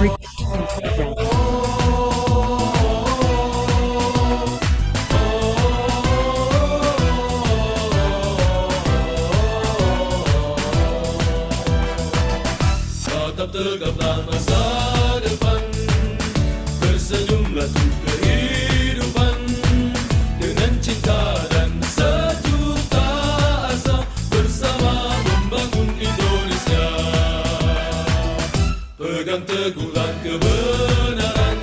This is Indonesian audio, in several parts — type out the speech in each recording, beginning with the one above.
Tetap tegaplah masa depan, tersenyumlah untuk kehidupan, dengan cinta dan sejuta asa, bersama membangun Indonesia. Pegang teguhlah kebenaran,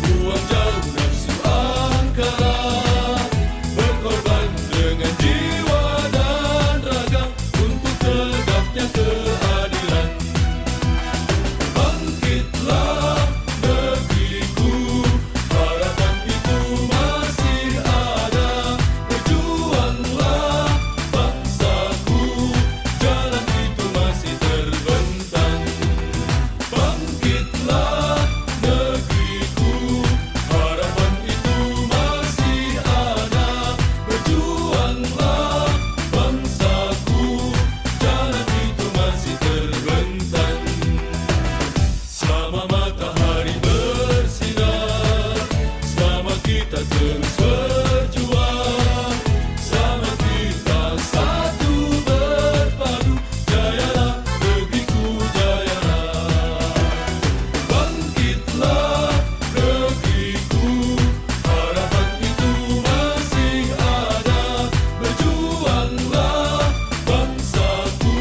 buang jauh nafsu angkara, berkorban dengan jiwa dan raga untuk tegaknya keadilan. Bangkitlah negeriku, harapan itu masih ada. Berjuanglah bangsaku, jalan itu masih terbentang. Bangkitlah negeriku, harapan itu masih ada. Berjuanglah bangsaku, jalan itu masih terbentang. Selama matahari bersinar, selama kita terus berjuang, selama kita satu berpadu, jayalah negeriku, jayalah. Bangkitlah negeriku, harapan itu masih ada. Berjuanglah bangsaku,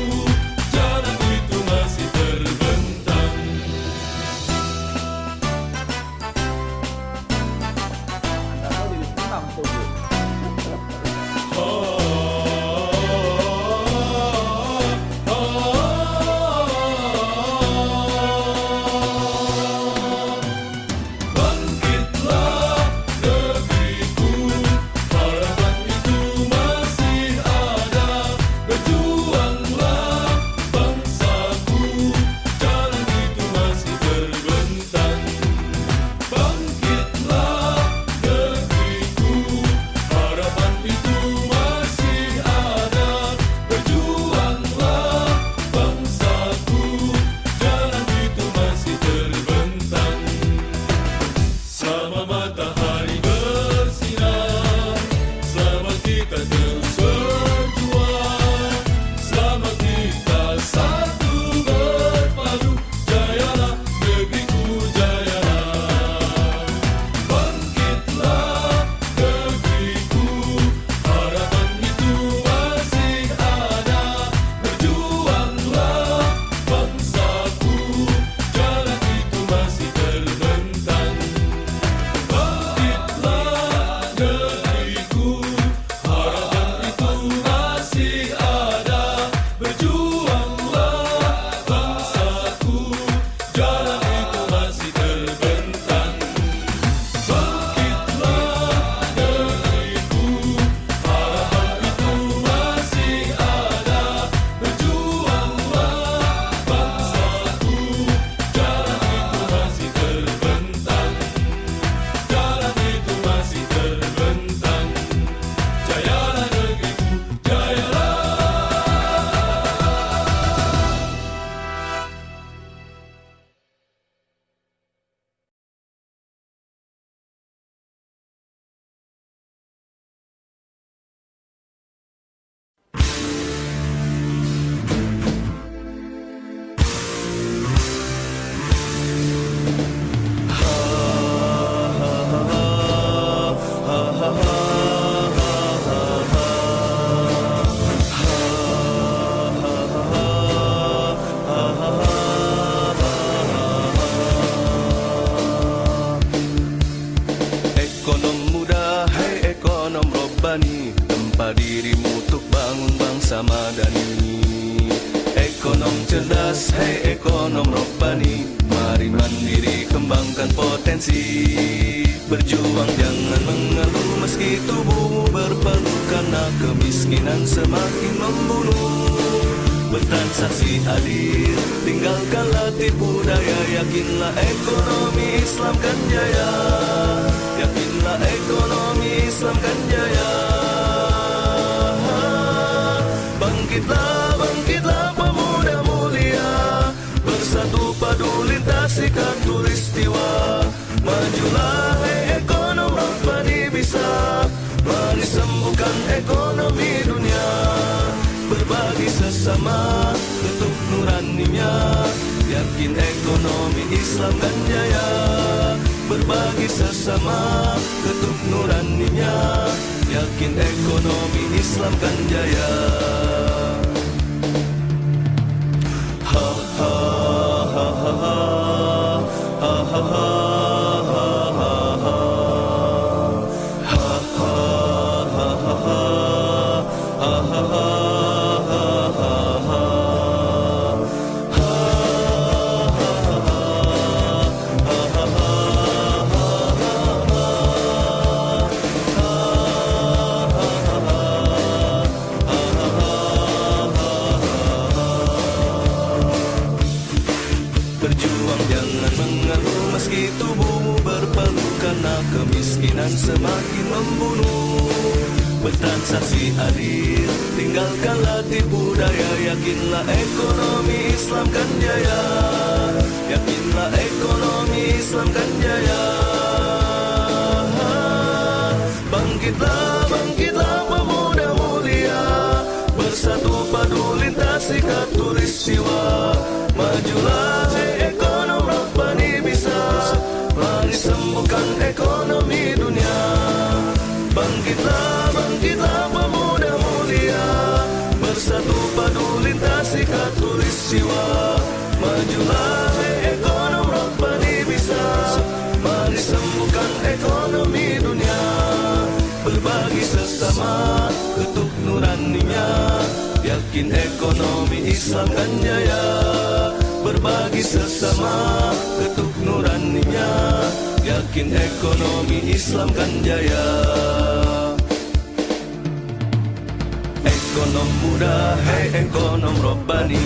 jalan itu masih terbentang. Bangkitlah negeriku, harapan itu masih ada. Berjuanglah bangsaku, jalan itu masih terbentang. Bangkitlah negeriku, harapan itu masih ada. Berjuanglah bangsaku, jalan itu masih terbentang. Selama matahari bersinar, selama kita terus berjuang, selama kita satu berpadu, jayalah negeriku, jayalah. Bangkitlah negeriku, harapan itu masih ada. Berjuanglah bangsaku, jalan itu masih terbentang. Bangkitlah negeriku, harapan itu masih ada. Berjuanglah bangsaku, jalan itu masih terbentang. Bangkitlah negeriku, harapan itu masih ada. Berjuanglah bangsaku, jalan itu masih terbentang. Jalan itu masih terbentang. Jayalah negeriku, jayalah. Ekonom muda, hai ekonom robbani, tempa dirimu untuk bangun bangsa madani. Ekonom cerdas, hai ekonom robbani, mari mandiri kembangkan potensi. Berjuang jangan mengeluh meski tubuhmu berpeluh, karena kemiskinan semakin membunuh. Bertransaksi adil, tinggalkanlah tipu daya, yakinlah ekonomi Islam kan jaya. Yakinlah ekonomi Islam kan jaya. Bangkitlah, bangkitlah pemuda mulia, bersatu padu lintasi Bangkitlah hei ekonom Rabbani bisa, mari sembuhkan ekonomi dunia. Berbagi sesama untuk nuraninya, yakin ekonomi Islam kan jaya. Berbagi sesama untuk nuraninya, yakin ekonomi Islam kan jaya. Ha ha ha ha ha ha ha ha. Berjuang jangan mengeluh meski tubuhmu berpeluh, karena kemiskinan semakin membunuh. Bertransaksi adil, tinggalkanlah tipu daya, yakinlah ekonomi Islam kan jaya. Yakinlah ekonomi Islam kan jaya. Bangkitlah, bangkitlah pemuda mulia, bersatu padu lintasi khatulistiwa. Majulah hei ekonom Rabbani bisa, mari sembuhkan ekonomi dunia. Bangkitlah, bangkitlah pemuda mulia, bersatu padu lintasi khatulistiwa. Majulah hei ekonom Rabbani bisa, mari sembuhkan ekonomi dunia. Berbagi sesama untuk nuraninya, yakin ekonomi Islam kan jaya. Berbagi sesama untuk nuraninya, yakin ekonomi Islam kan jaya. Ekonom muda, hei ekonom Rabbani.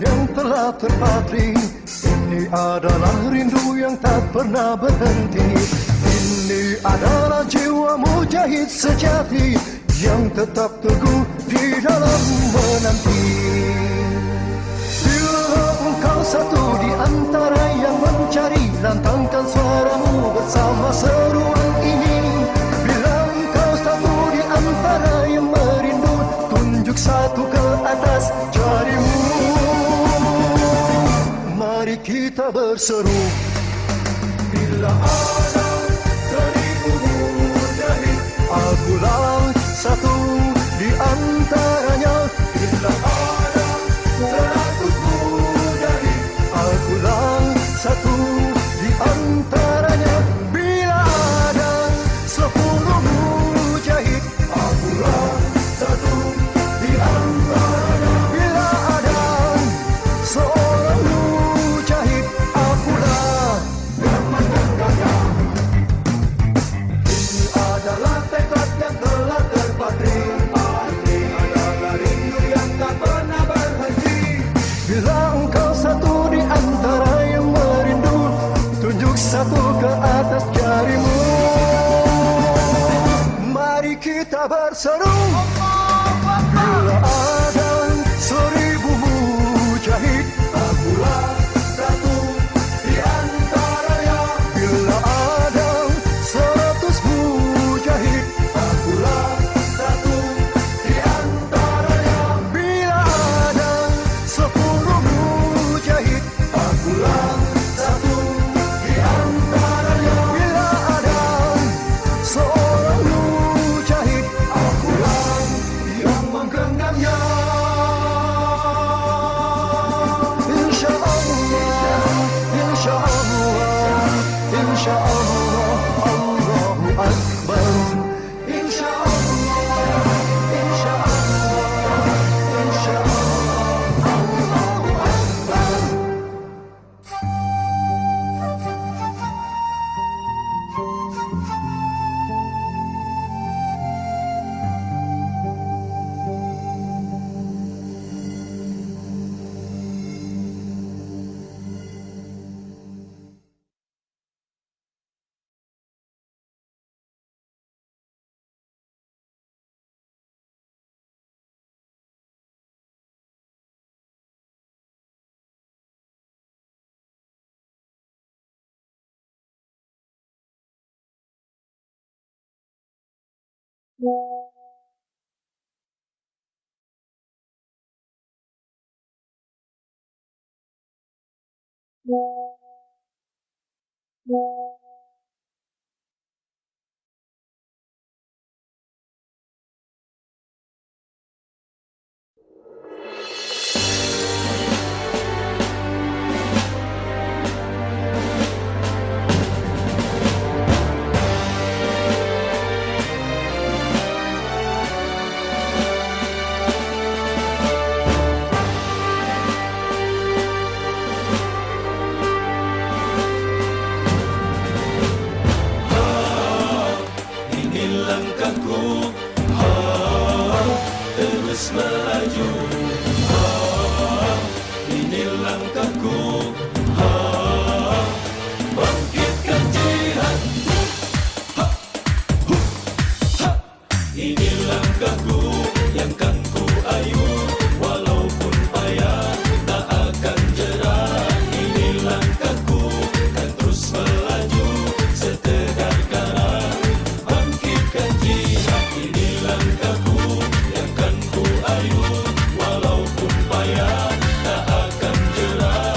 yang telah terpatri. Ini adalah rindu yang tak pernah berhenti. Ini adalah jiwa mujahid sejati yang tetap teguh di dalam menanti. Bila engkau satu di antara yang mencari, lantangkan suaramu bersama seruan ini. Bila engkau satu di antara yang merindu, tunjuk satu ke atas jarimu. Mari kita berseru. Bila ada seribu mujahid, akulah satu di antaranya. Bila ada 100 mujahid, akulah satu di antaranya. Bila ada 10 mujahid, akulah satu di antaranya. Bila ada seorang mujahid, akulah yang menjaganya. Ini adalah tekad yang telah terpatri. Ini adalah rindu yang tak pernah berhenti. Bila engkau satu di antara yang merindu, tunjuk satu ke atas jarimu. Mari kita berseru. Bila ada 1000 mujahid, akulah satu di antaranya. Bila ada 100 mujahid, akulah satu di antaranya. Bila ada 10 mujahid, akulah satu di antaranya. Bila ada seorang mujahid, akulah yang menggenggamnya. Insya Allah, insya Allah, insya Allah, Allahu Akbar. Insya Allah, insya Allah, insya Allah, Allahu Akbar. Ini langkahku, terus melaju. Ini langkahku, bangkitkan jihad. Ini langkahku yang kan ku ayun, walaupun payah tak akan jerah. Ini langkahku kan terus melaju setegar darah. Bangkitkan jihad. Ini langkahku yang kan ku ayun, walaupun payah tak akan jerah.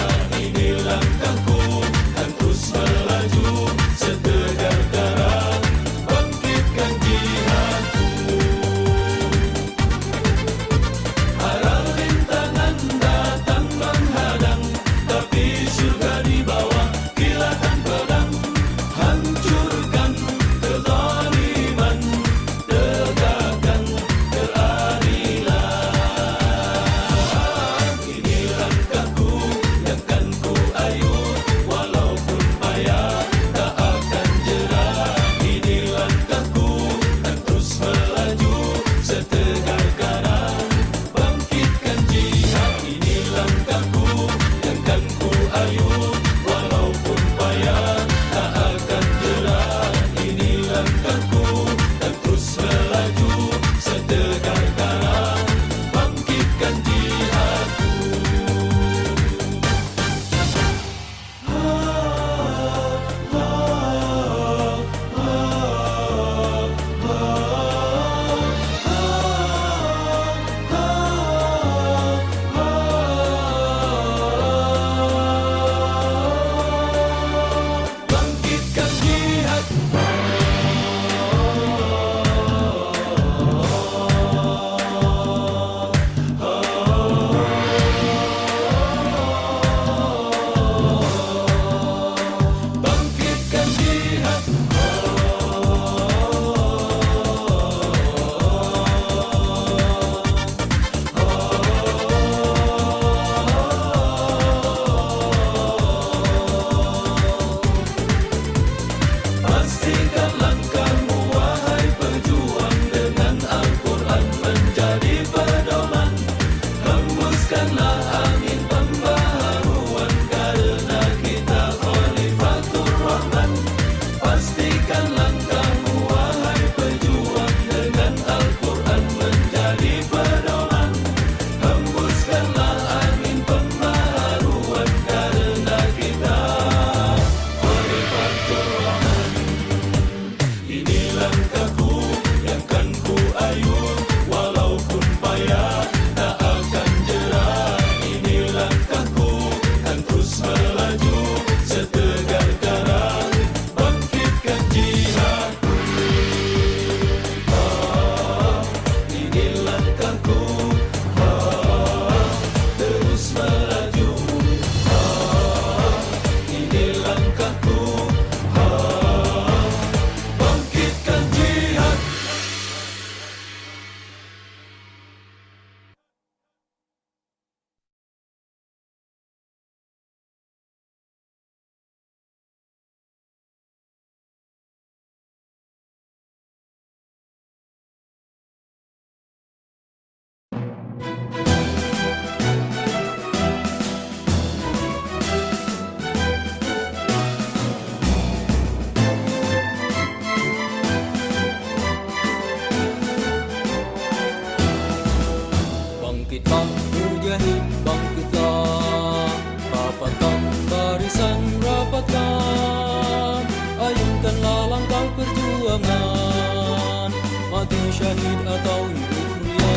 syahid atau hidup mulia.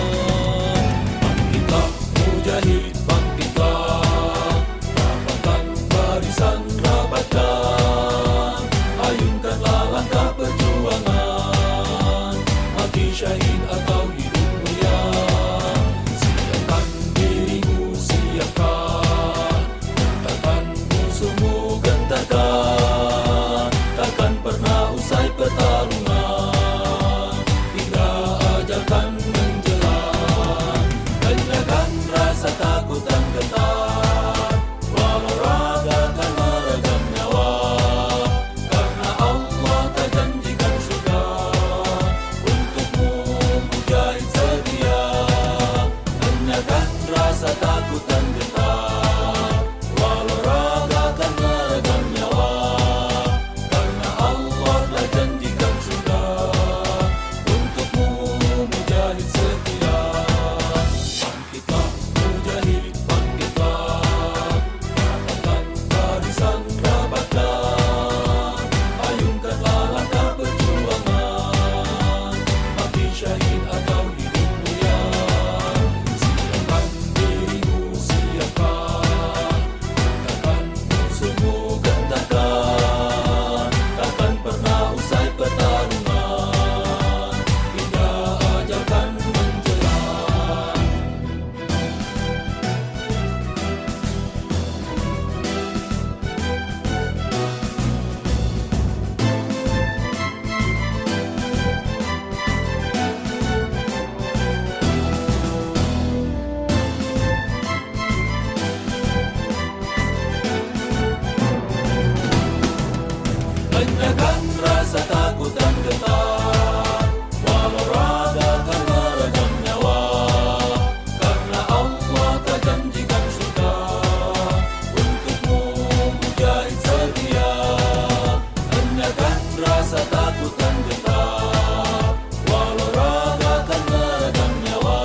Bangkitlah mujahid, bangkitlah, rapatkan barisan, rapatkan, ayunkanlah langkah perjuangan, mati syahid atau hidup mulia. Siapkan dirimu, siapkan, gentarkan musuhmu, gentarkan, takkan pernah usai pertarungan hingga ajal kan menjelang. Kenyangkan rasa takut dan gentar, walau raga kan meredam nyawa, karena Allah tak janjikan surga untukmu mujahid setia. Kenyangkan rasa takut dan gentar, walau raga kan meredam nyawa, karena Allah telah janjikan surga untukmu mujahid setia. Bangkitlah mujahid, bangkitlah, rapatkan barisan, rapatkan, ayunkanlah langkah perjuangan, mati syahid atau hidup mulia. Siapkan dirimu, siapkan, gentarkan musuhmu, gentarkan, takkan pernah usai pertarungan hingga ajal kan menjelang. Kenyangkan rasa takut dan gentar, walau raga kan meredam nyawa, karena Allah tak janjikan surga untukmu mujahid setia. Kenyangkan rasa takut dan gentar, walau raga kan meredam nyawa,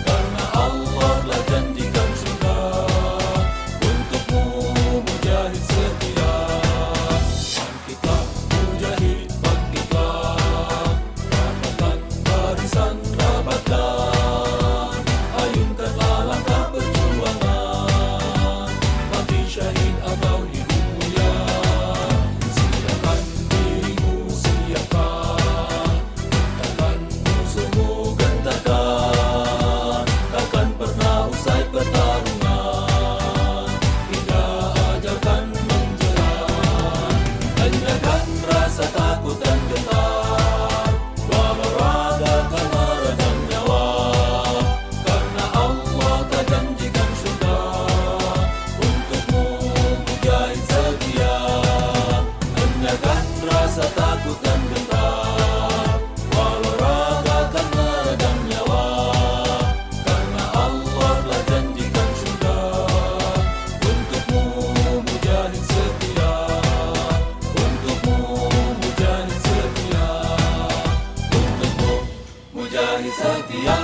karena Allah telah janjikan surga untukmu mujahid setia. Bangkitlah mujahid, bangkitlah, rapatkan barisan, rapatkan, ayunkanlah langkah perjuangan, mati syahid atau hidup mulia. Siapkan dirimu, siapkan, gentarkan musuhmu, gentarkan, takkan pernah usai pertarungan hingga ajal kan menjelang. Kenyangkan rasa takut dan gentar, walau raga kan meredam nyawa, karena Allah tak janjikan surga untukmu mujahid setia. Kenyangkan rasa takut dan gentar, walau raga kan meredam nyawa, karena Allah telah janjikan surga untukmu mujahid setia. Untukmu mujahid setia, untukmu mujahid setia.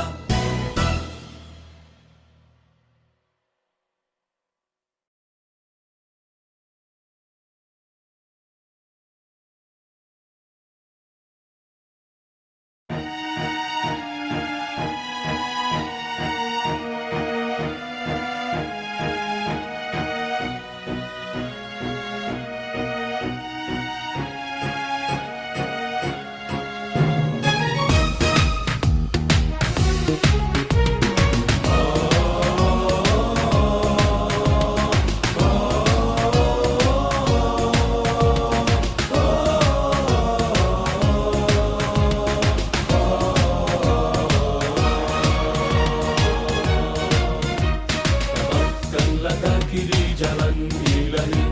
Langkahkanlah kaki di jalan ilahi,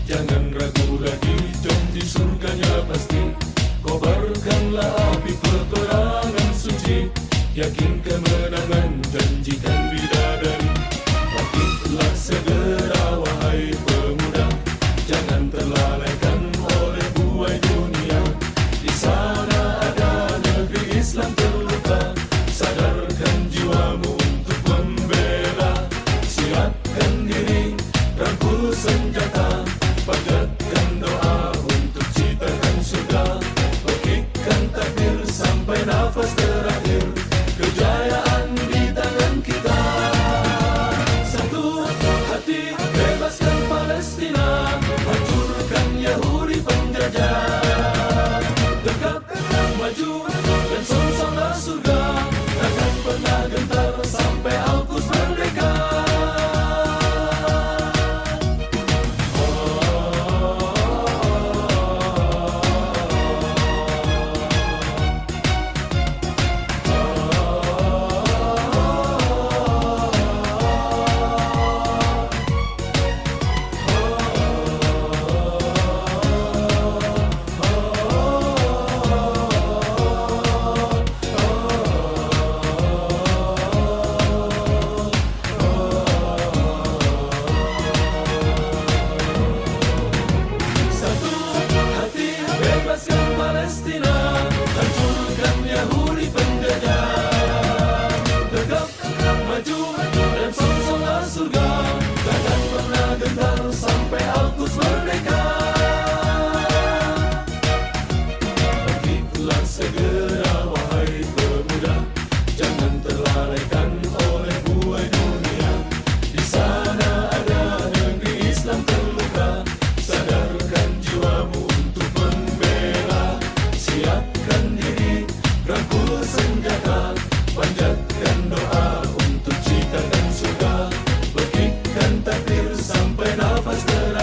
jangan ragu lagi, janji surganya pasti. Kobarkanlah api peperangan suci, yakin kemenangan janjikan bidadari. Bangkitlah segera wahai pemuda, jangan terlalaikan oleh buai dunia. Di sana ada negeri Islam terluka, sadarkan jiwamu untuk membela. Siapkan diri, rangkul senjata, panjatkan doa untuk ciptakan surga. Berikan takbir sampai nafas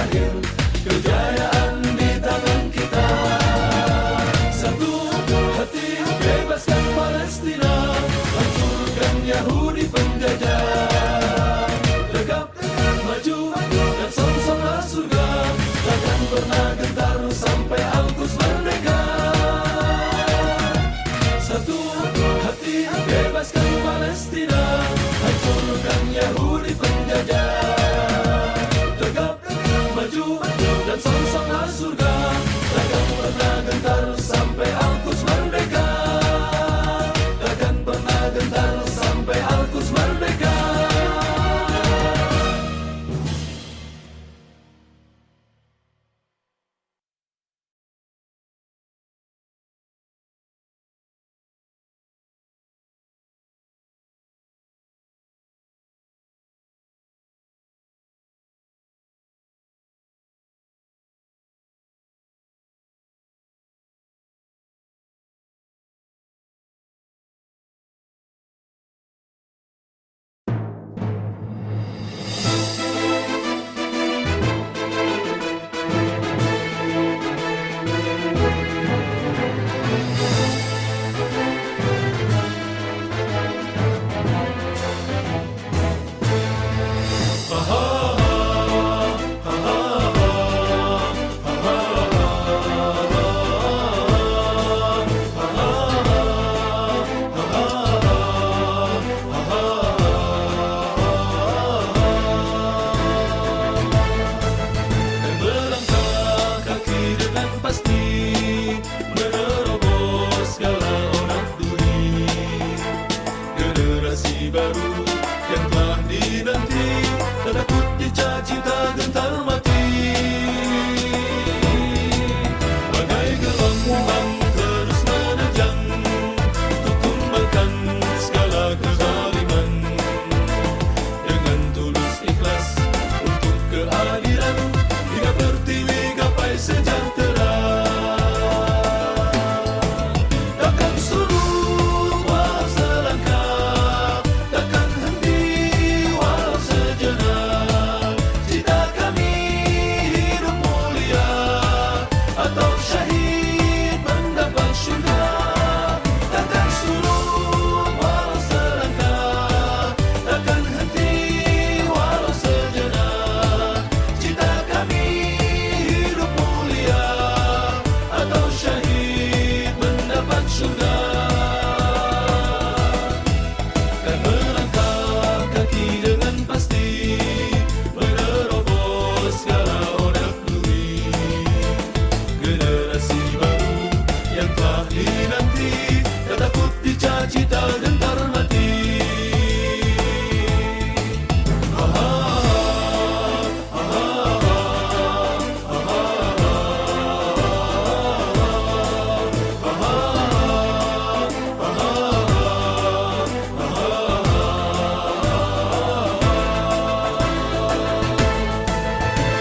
berakhir, kejayaan di tangan kita. Satu hati bebaskan Palestina, hancurkan Yahudi penjajah. Tegap maju dan songsonglah surga, takkan pernah gentar sampai Al-Quds merdeka. Satu hati bebaskan Palestina, hancurkan Yahudi penjajah. Tegap maju dan songsonglah surga, takkan pernah gentar sampai Al-Quds merdeka. Takkan pernah gentar sampai Al-Quds merdeka. Baru yang telah dinanti, tak takut dicaci, tak gentar mati. Bagai gelombang terus menerjang, untuk tumbangkan segala kezaliman. Dengan tulus ikhlas untuk keadilan, hingga pertiwi gapai sejahtera. Takkan surut walau selangkah, takkan henti walau sejenak. Cita kami hidup mulia, atau syahid mendapat syurga. Takkan surut walau selangkah, takkan henti walau sejenak. Cita kami hidup mulia, atau syahid mendapat syurga. Kan melangkah kaki dengan pasti, menerobos segala onak duri. Generasi baru yang telah dinanti, tak takut dicaci, tak gentar mati.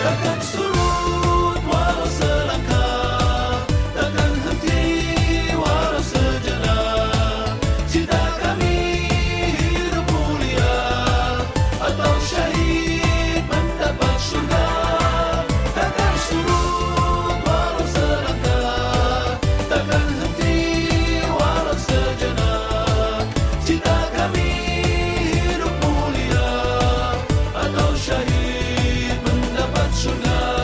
Takkan surut walau selangkah, takkan henti walau sejenak. Cita kami hidup mulia, atau syahid mendapat syurga. Takkan surut walau selangkah, takkan henti walau sejenak. Cita kami hidup mulia, atau syahid mendapat syurga.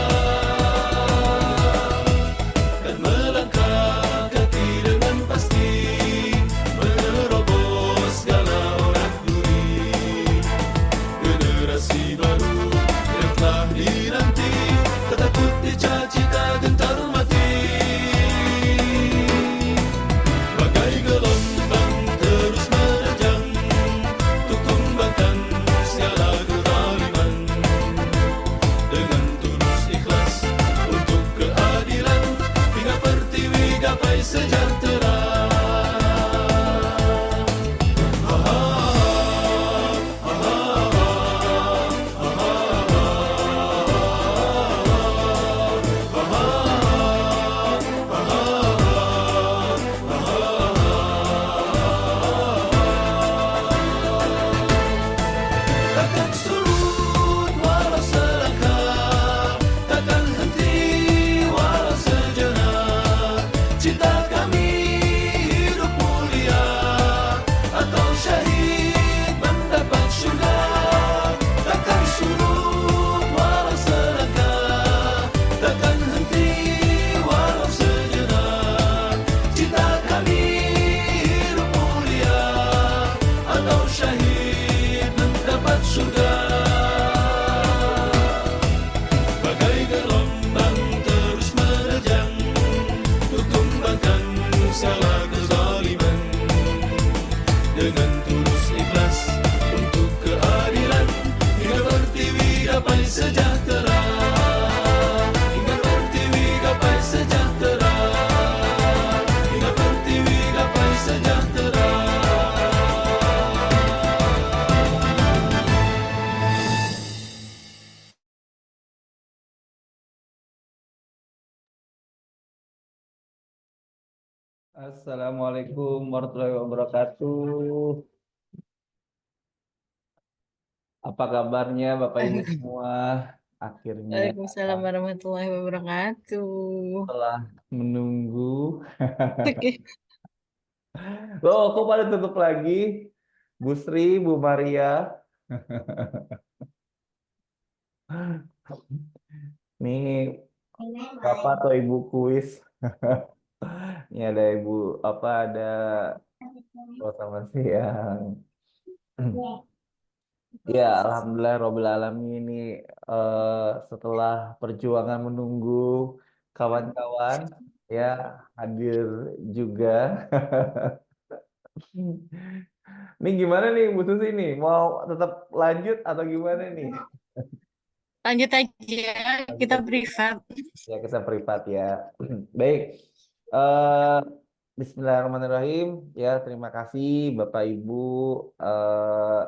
Assalamualaikum warahmatullahi wabarakatuh. Apa kabarnya Bapak Ibu semua? Akhirnya Waalaikumsalam warahmatullahi wabarakatuh. setelah menunggu. Oke. Loh, kok pada tutup lagi? Bu Sri, Bu Maria. Nih, Bapak atau Ibu kuis. Ini ada Ibu, apa ada selamat siang. Ya, Alhamdulillah Robbil Alamin ini setelah perjuangan menunggu kawan-kawan ya hadir juga. Ini gimana nih Bu Susi nih? Mau tetap lanjut atau gimana nih? Lanjut aja, Lanjut kita aja. privat. Ya kita privat ya. Baik. Eh Bismillahirrahmanirrahim. Ya, terima kasih Bapak Ibu. eh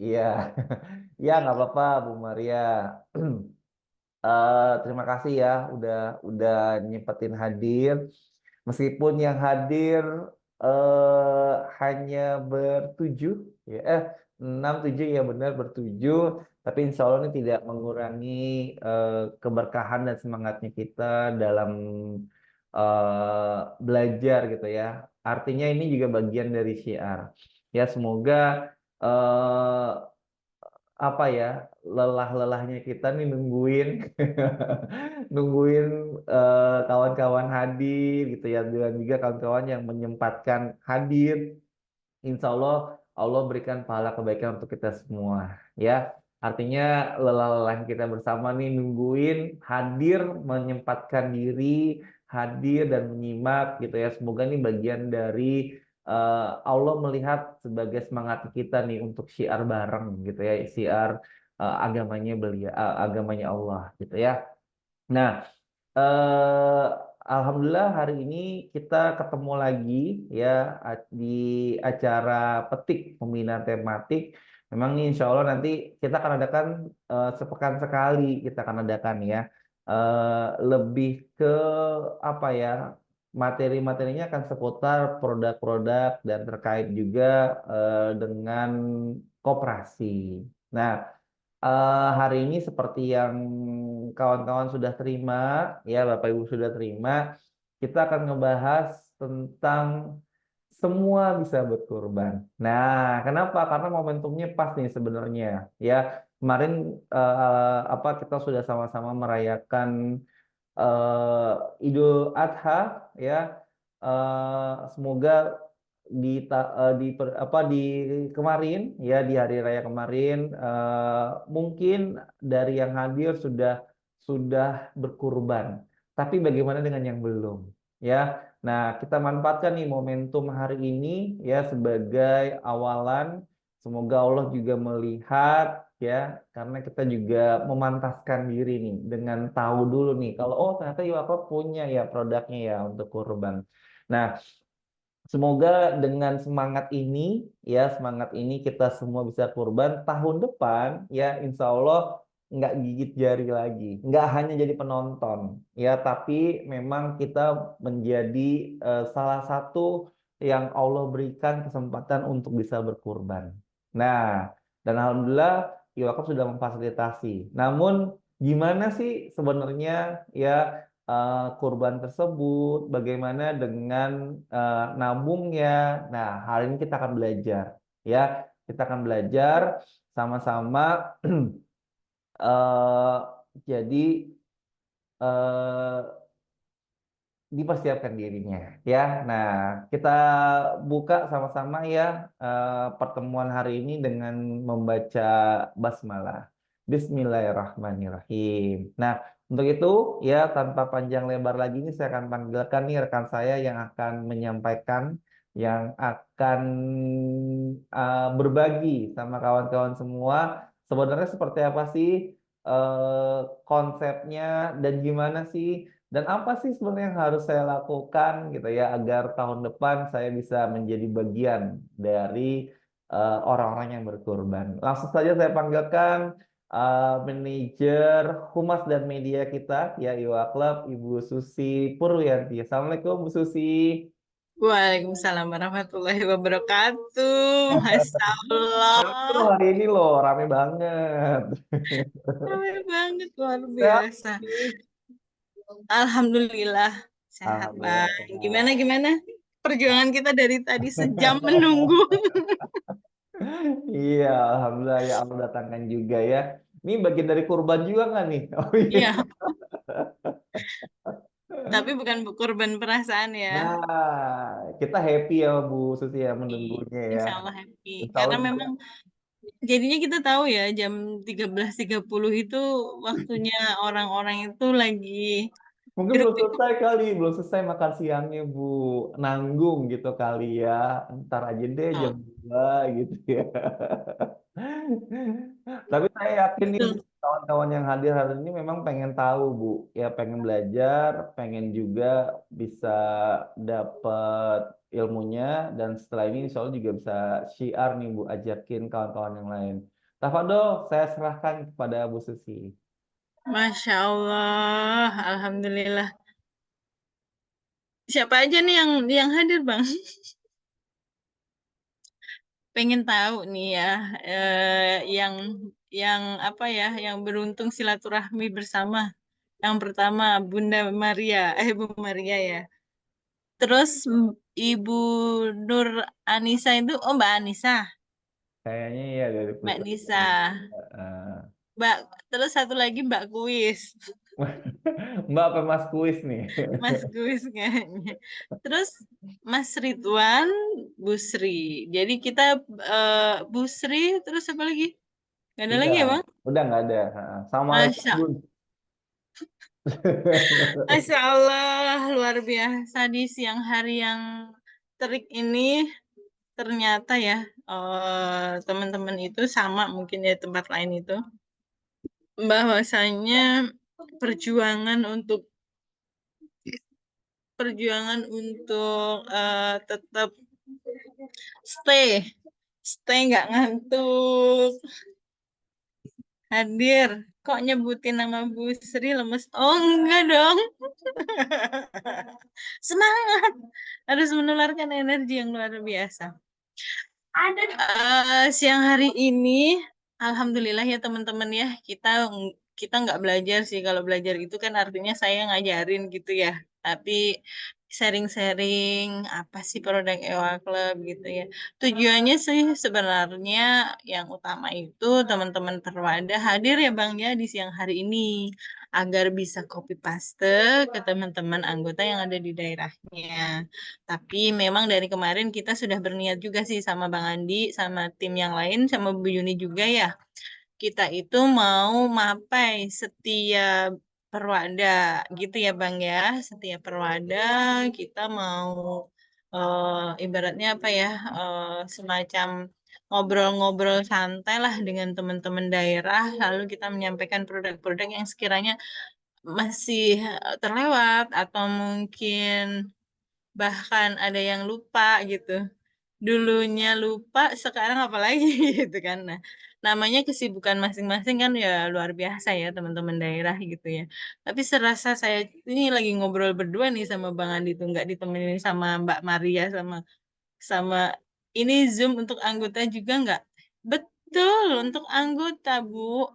Iya, ya nggak apa-apa Bu Maria. Terima kasih ya udah nyempetin hadir. Meskipun yang hadir hanya bertujuh, ya, 6 7 ya benar bertujuh. Tapi insya Allah ini tidak mengurangi keberkahan dan semangatnya kita dalam belajar gitu ya. Artinya ini juga bagian dari syiar. Ya semoga eh, apa ya lelah-lelahnya kita nih nungguin nungguin kawan-kawan hadir gitu ya dan juga kawan-kawan yang menyempatkan hadir. Insya Allah Allah berikan pahala kebaikan untuk kita semua ya. Artinya lelah-lelah kita bersama nih nungguin hadir menyempatkan diri hadir dan menyimak gitu ya. Semoga ini bagian dari Allah melihat sebagai semangat kita nih untuk syiar bareng gitu ya. Syiar agamanya beliau agamanya Allah gitu ya. Nah, eh, Alhamdulillah hari ini kita ketemu lagi ya di acara petik pembinaan tematik. Memang nih insya Allah nanti kita akan adakan sepekan sekali kita akan adakan ya. Lebih ke apa ya materi-materinya akan seputar produk-produk dan terkait juga dengan koperasi. Nah, hari ini seperti yang kawan-kawan sudah terima, ya Bapak Ibu sudah terima, kita akan ngebahas tentang semua bisa berkorban. Nah, kenapa? Karena momentumnya pas nih sebenarnya. Ya, kemarin apa kita sudah sama-sama merayakan Idul Adha, ya. Semoga di kemarin ya di hari raya kemarin mungkin dari yang hadir sudah berkurban. Tapi bagaimana dengan yang belum? Ya. Nah, kita manfaatkan nih momentum hari ini ya sebagai awalan. Semoga Allah juga melihat ya karena kita juga memantaskan diri nih dengan tahu dulu nih kalau oh ternyata Yuwakot punya ya produknya ya untuk kurban. Nah, semoga dengan semangat ini kita semua bisa kurban tahun depan ya insya Allah nggak gigit jari lagi, nggak hanya jadi penonton ya, tapi memang kita menjadi salah satu yang Allah berikan kesempatan untuk bisa berkurban. Nah, dan Alhamdulillah Iwakaf sudah memfasilitasi. Namun gimana sih sebenarnya ya kurban tersebut, bagaimana dengan nabungnya. Nah, hari ini kita akan belajar ya. Kita akan belajar sama-sama eh, jadi eh, dipersiapkan dirinya ya. Nah, kita buka sama-sama ya pertemuan hari ini dengan membaca basmalah. Bismillahirrahmanirrahim. Nah, untuk itu ya tanpa panjang lebar lagi ini saya akan panggilkan nih rekan saya yang akan menyampaikan yang akan berbagi sama kawan-kawan semua sebenarnya seperti apa sih konsepnya dan gimana sih dan apa sih sebenarnya yang harus saya lakukan gitu ya agar tahun depan saya bisa menjadi bagian dari orang-orang yang berkorban. Langsung saja saya panggilkan manajer Humas dan Media kita ya Iwa Club Ibu Susi Purwiyanti. Assalamualaikum Bu Susi. Waalaikumsalam warahmatullahi wabarakatuh. Masya Itu Allah. hari ini loh, rame banget. Ramai banget, luar Sehat biasa. nih. Alhamdulillah. Sehat, Alhamdulillah Bang. sehat. Gimana? Perjuangan kita dari tadi sejam menunggu. Iya, alhamdulillah ya Allah datangkan juga ya. Ini bagian dari kurban juga nggak nih? Oh iya. Iya, tapi bukan korban perasaan ya. Nah, kita happy ya Bu Susi ya menunggunya ya. Insya Allah happy. Insya Karena Allah juga. memang jadinya kita tahu ya jam 13.30 itu waktunya orang-orang itu lagi Mungkin hiruk belum selesai kali, belum selesai makan siangnya Bu. Nanggung gitu kali ya. Ntar aja deh jam pikuk. 2 gitu ya. Tapi saya yakin nih Bu, Betul. kawan-kawan yang hadir hari ini memang pengen tahu Bu. Ya pengen belajar, pengen juga bisa dapat ilmunya. Dan setelah ini insya Allah juga bisa syiar nih Bu, ajakin kawan-kawan yang lain. Tafadol, saya serahkan kepada Bu Susi. Masya Allah, Alhamdulillah. Siapa aja nih yang hadir, Bang? Pengen tahu nih ya, yang apa ya, yang beruntung silaturahmi bersama. Yang pertama Bunda Maria, Bu Maria ya. Terus Ibu Nur Anissa itu, oh Mbak Anissa, Kayaknya ya dari Mbak perusahaan Nisa, ini. Eh, Mbak. Terus satu lagi Mbak Kuis, Mbak apa Mas Kuis nih? Mas Kuis kayaknya. Terus Mas Ridwan, Busri. Jadi kita Busri, terus apa lagi? Gak ada Udah, lagi ya Bang? udah nggak ada. Assalamualaikum Masya, Bun. Masya Allah, luar biasa di siang hari yang terik ini. Ternyata ya, teman-teman itu sama mungkin ya tempat lain itu. Bahwasanya perjuangan untuk tetap stay stay nggak ngantuk hadir. Kok nyebutin nama Bu Sri lemes? Oh enggak dong. Semangat, harus menularkan energi yang luar biasa. Siang hari ini, alhamdulillah ya teman-teman ya, kita nggak belajar sih. Kalau belajar itu kan artinya saya ngajarin gitu ya. Tapi sharing-sharing apa sih produk EWA Club gitu ya. Tujuannya sih sebenarnya yang utama itu teman-teman Perwada hadir ya Bang ya di siang hari ini agar bisa copy paste ke teman-teman anggota yang ada di daerahnya. Tapi memang dari kemarin kita sudah berniat juga sih sama Bang Andi, sama tim yang lain, sama Bu Yuni juga ya. Kita itu mau mapai setiap perwada gitu ya Bang ya. Setiap perwada kita mau ibaratnya apa ya, semacam ngobrol-ngobrol santai lah dengan teman-teman daerah. Lalu kita menyampaikan produk-produk yang sekiranya masih terlewat atau mungkin bahkan ada yang lupa gitu. Dulunya lupa, sekarang apalagi gitu kan. Nah, namanya kesibukan masing-masing kan ya luar biasa ya teman-teman daerah gitu ya. Tapi serasa saya ini lagi ngobrol berdua nih sama Bang Andi tuh nggak ditemenin sama Mbak Maria sama sama ini Zoom untuk anggota juga nggak? Betul, untuk anggota Bu.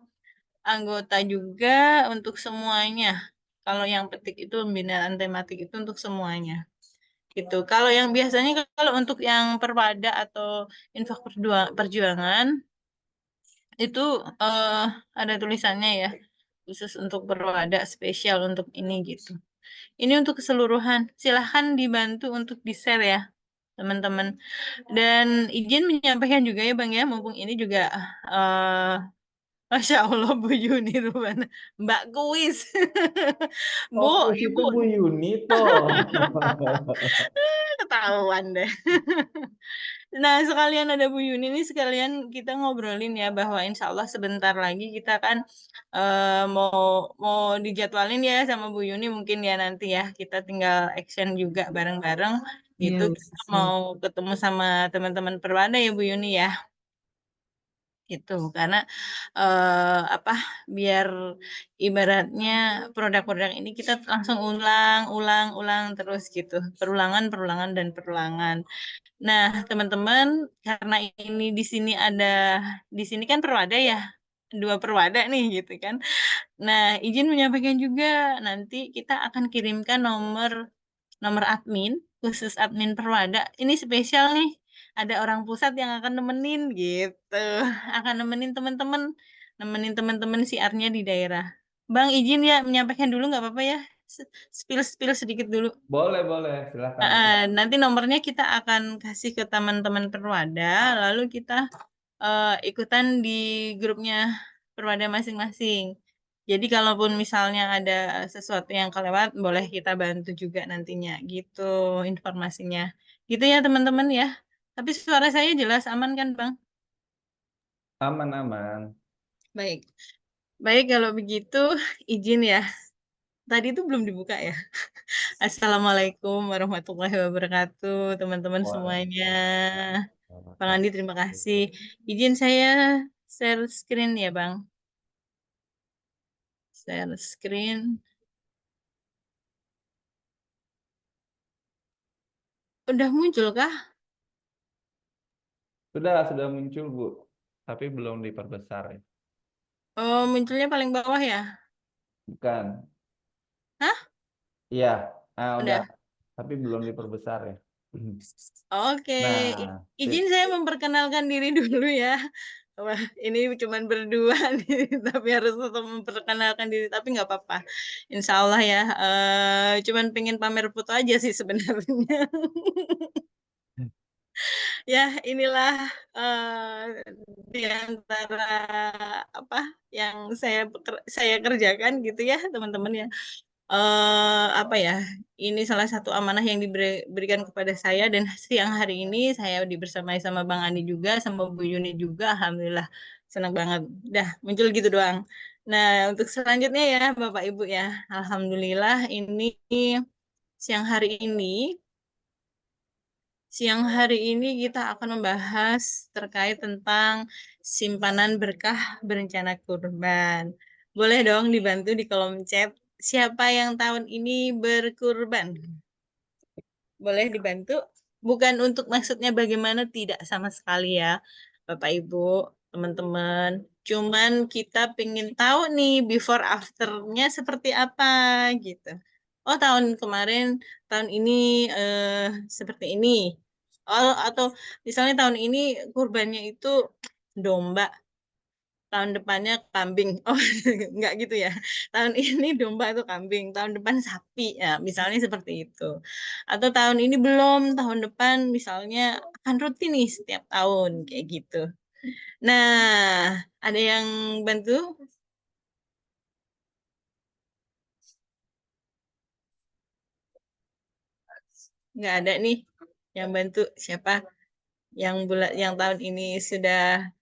Anggota juga untuk semuanya. Kalau yang petik itu pembinaan tematik itu untuk semuanya gitu. Kalau yang biasanya kalau untuk yang perwada atau infak perjuangan itu eh, ada tulisannya ya khusus untuk perwada spesial untuk ini gitu. Ini untuk keseluruhan. Silahkan dibantu untuk di-share ya teman-teman. Dan izin menyampaikan juga ya Bang ya, mumpung ini juga eh Masya Allah Bu Yuni Rubana. Mbak Kuis. Bu, Oh, Kuis Ibu, itu Bu Yuni toh. ketahuan deh. Nah, sekalian ada Bu Yuni ini sekalian kita ngobrolin ya bahwa insya Allah sebentar lagi kita kan mau mau dijadwalin ya sama Bu Yuni mungkin ya nanti ya kita tinggal action juga bareng-bareng Iya, itu Bu kita Susi. mau ketemu sama teman-teman Perwada ya Bu Yuni ya. gitu. Karena apa, biar ibaratnya produk-produk ini kita langsung ulang terus gitu, perulangan dan perulangan. Nah, teman-teman, karena ini di sini kan perwada ya, dua perwada nih gitu kan. Nah, izin menyampaikan juga nanti kita akan kirimkan nomor nomor admin, khusus admin perwada. Ini spesial nih, ada orang pusat yang akan nemenin gitu, akan nemenin teman-teman siarnya di daerah. Bang, izin ya menyampaikan dulu nggak apa-apa ya, spill-spill sedikit dulu. Boleh, boleh, silakan. Nanti nomornya kita akan kasih ke teman-teman Perwada, lalu kita ikutan di grupnya Perwada masing-masing. Jadi kalaupun misalnya ada sesuatu yang kelewat, boleh kita bantu juga nantinya, gitu informasinya. Gitu ya teman-teman ya. Tapi suara saya jelas aman kan Bang? Aman, aman. Baik. Baik kalau begitu izin ya. Tadi itu belum dibuka ya. Assalamualaikum warahmatullahi wabarakatuh, teman-teman semuanya. Bang Andi, terima kasih. Izin saya share screen ya, Bang. Share screen. Udah muncul kah? Sudah muncul, Bu. Tapi belum diperbesar ya. Oh, munculnya paling bawah ya? Bukan. Hah? Iya, udah. Udah. Tapi belum diperbesar ya. Oke. Nah, Izin sip. saya memperkenalkan diri dulu ya. Wah, ini cuman berdua nih, tapi harus tetap memperkenalkan diri. Tapi nggak apa-apa. Insya Allah ya. Cuman pengen pamer foto aja sih sebenarnya. Ya, inilah di antara apa yang saya kerjakan gitu ya, teman-teman ya. Apa ya? Ini salah satu amanah yang diberikan kepada saya dan siang hari ini saya dibersamai sama Bang Andi juga sama Bu Yuni juga. Alhamdulillah senang banget. Dah, muncul gitu doang. Nah, untuk selanjutnya ya, Bapak Ibu ya. Alhamdulillah ini siang hari ini Siang hari ini kita akan membahas terkait tentang simpanan berkah berencana kurban. Boleh dong dibantu di kolom chat. Siapa yang tahun ini berkurban? Boleh dibantu? Bukan untuk maksudnya bagaimana, tidak sama sekali ya, Bapak Ibu, teman-teman. Cuman kita pengen tahu nih before afternya seperti apa gitu. Oh, tahun ini seperti ini. Oh, atau misalnya tahun ini kurbannya itu domba, tahun depannya kambing. Oh, enggak gitu ya. Tahun ini domba atau kambing, tahun depan sapi ya, misalnya seperti itu. Atau tahun ini belum, tahun depan misalnya akan rutin nih setiap tahun kayak gitu. Nah, ada yang bantu? Nggak ada nih yang bantu. Siapa yang tahun ini sudah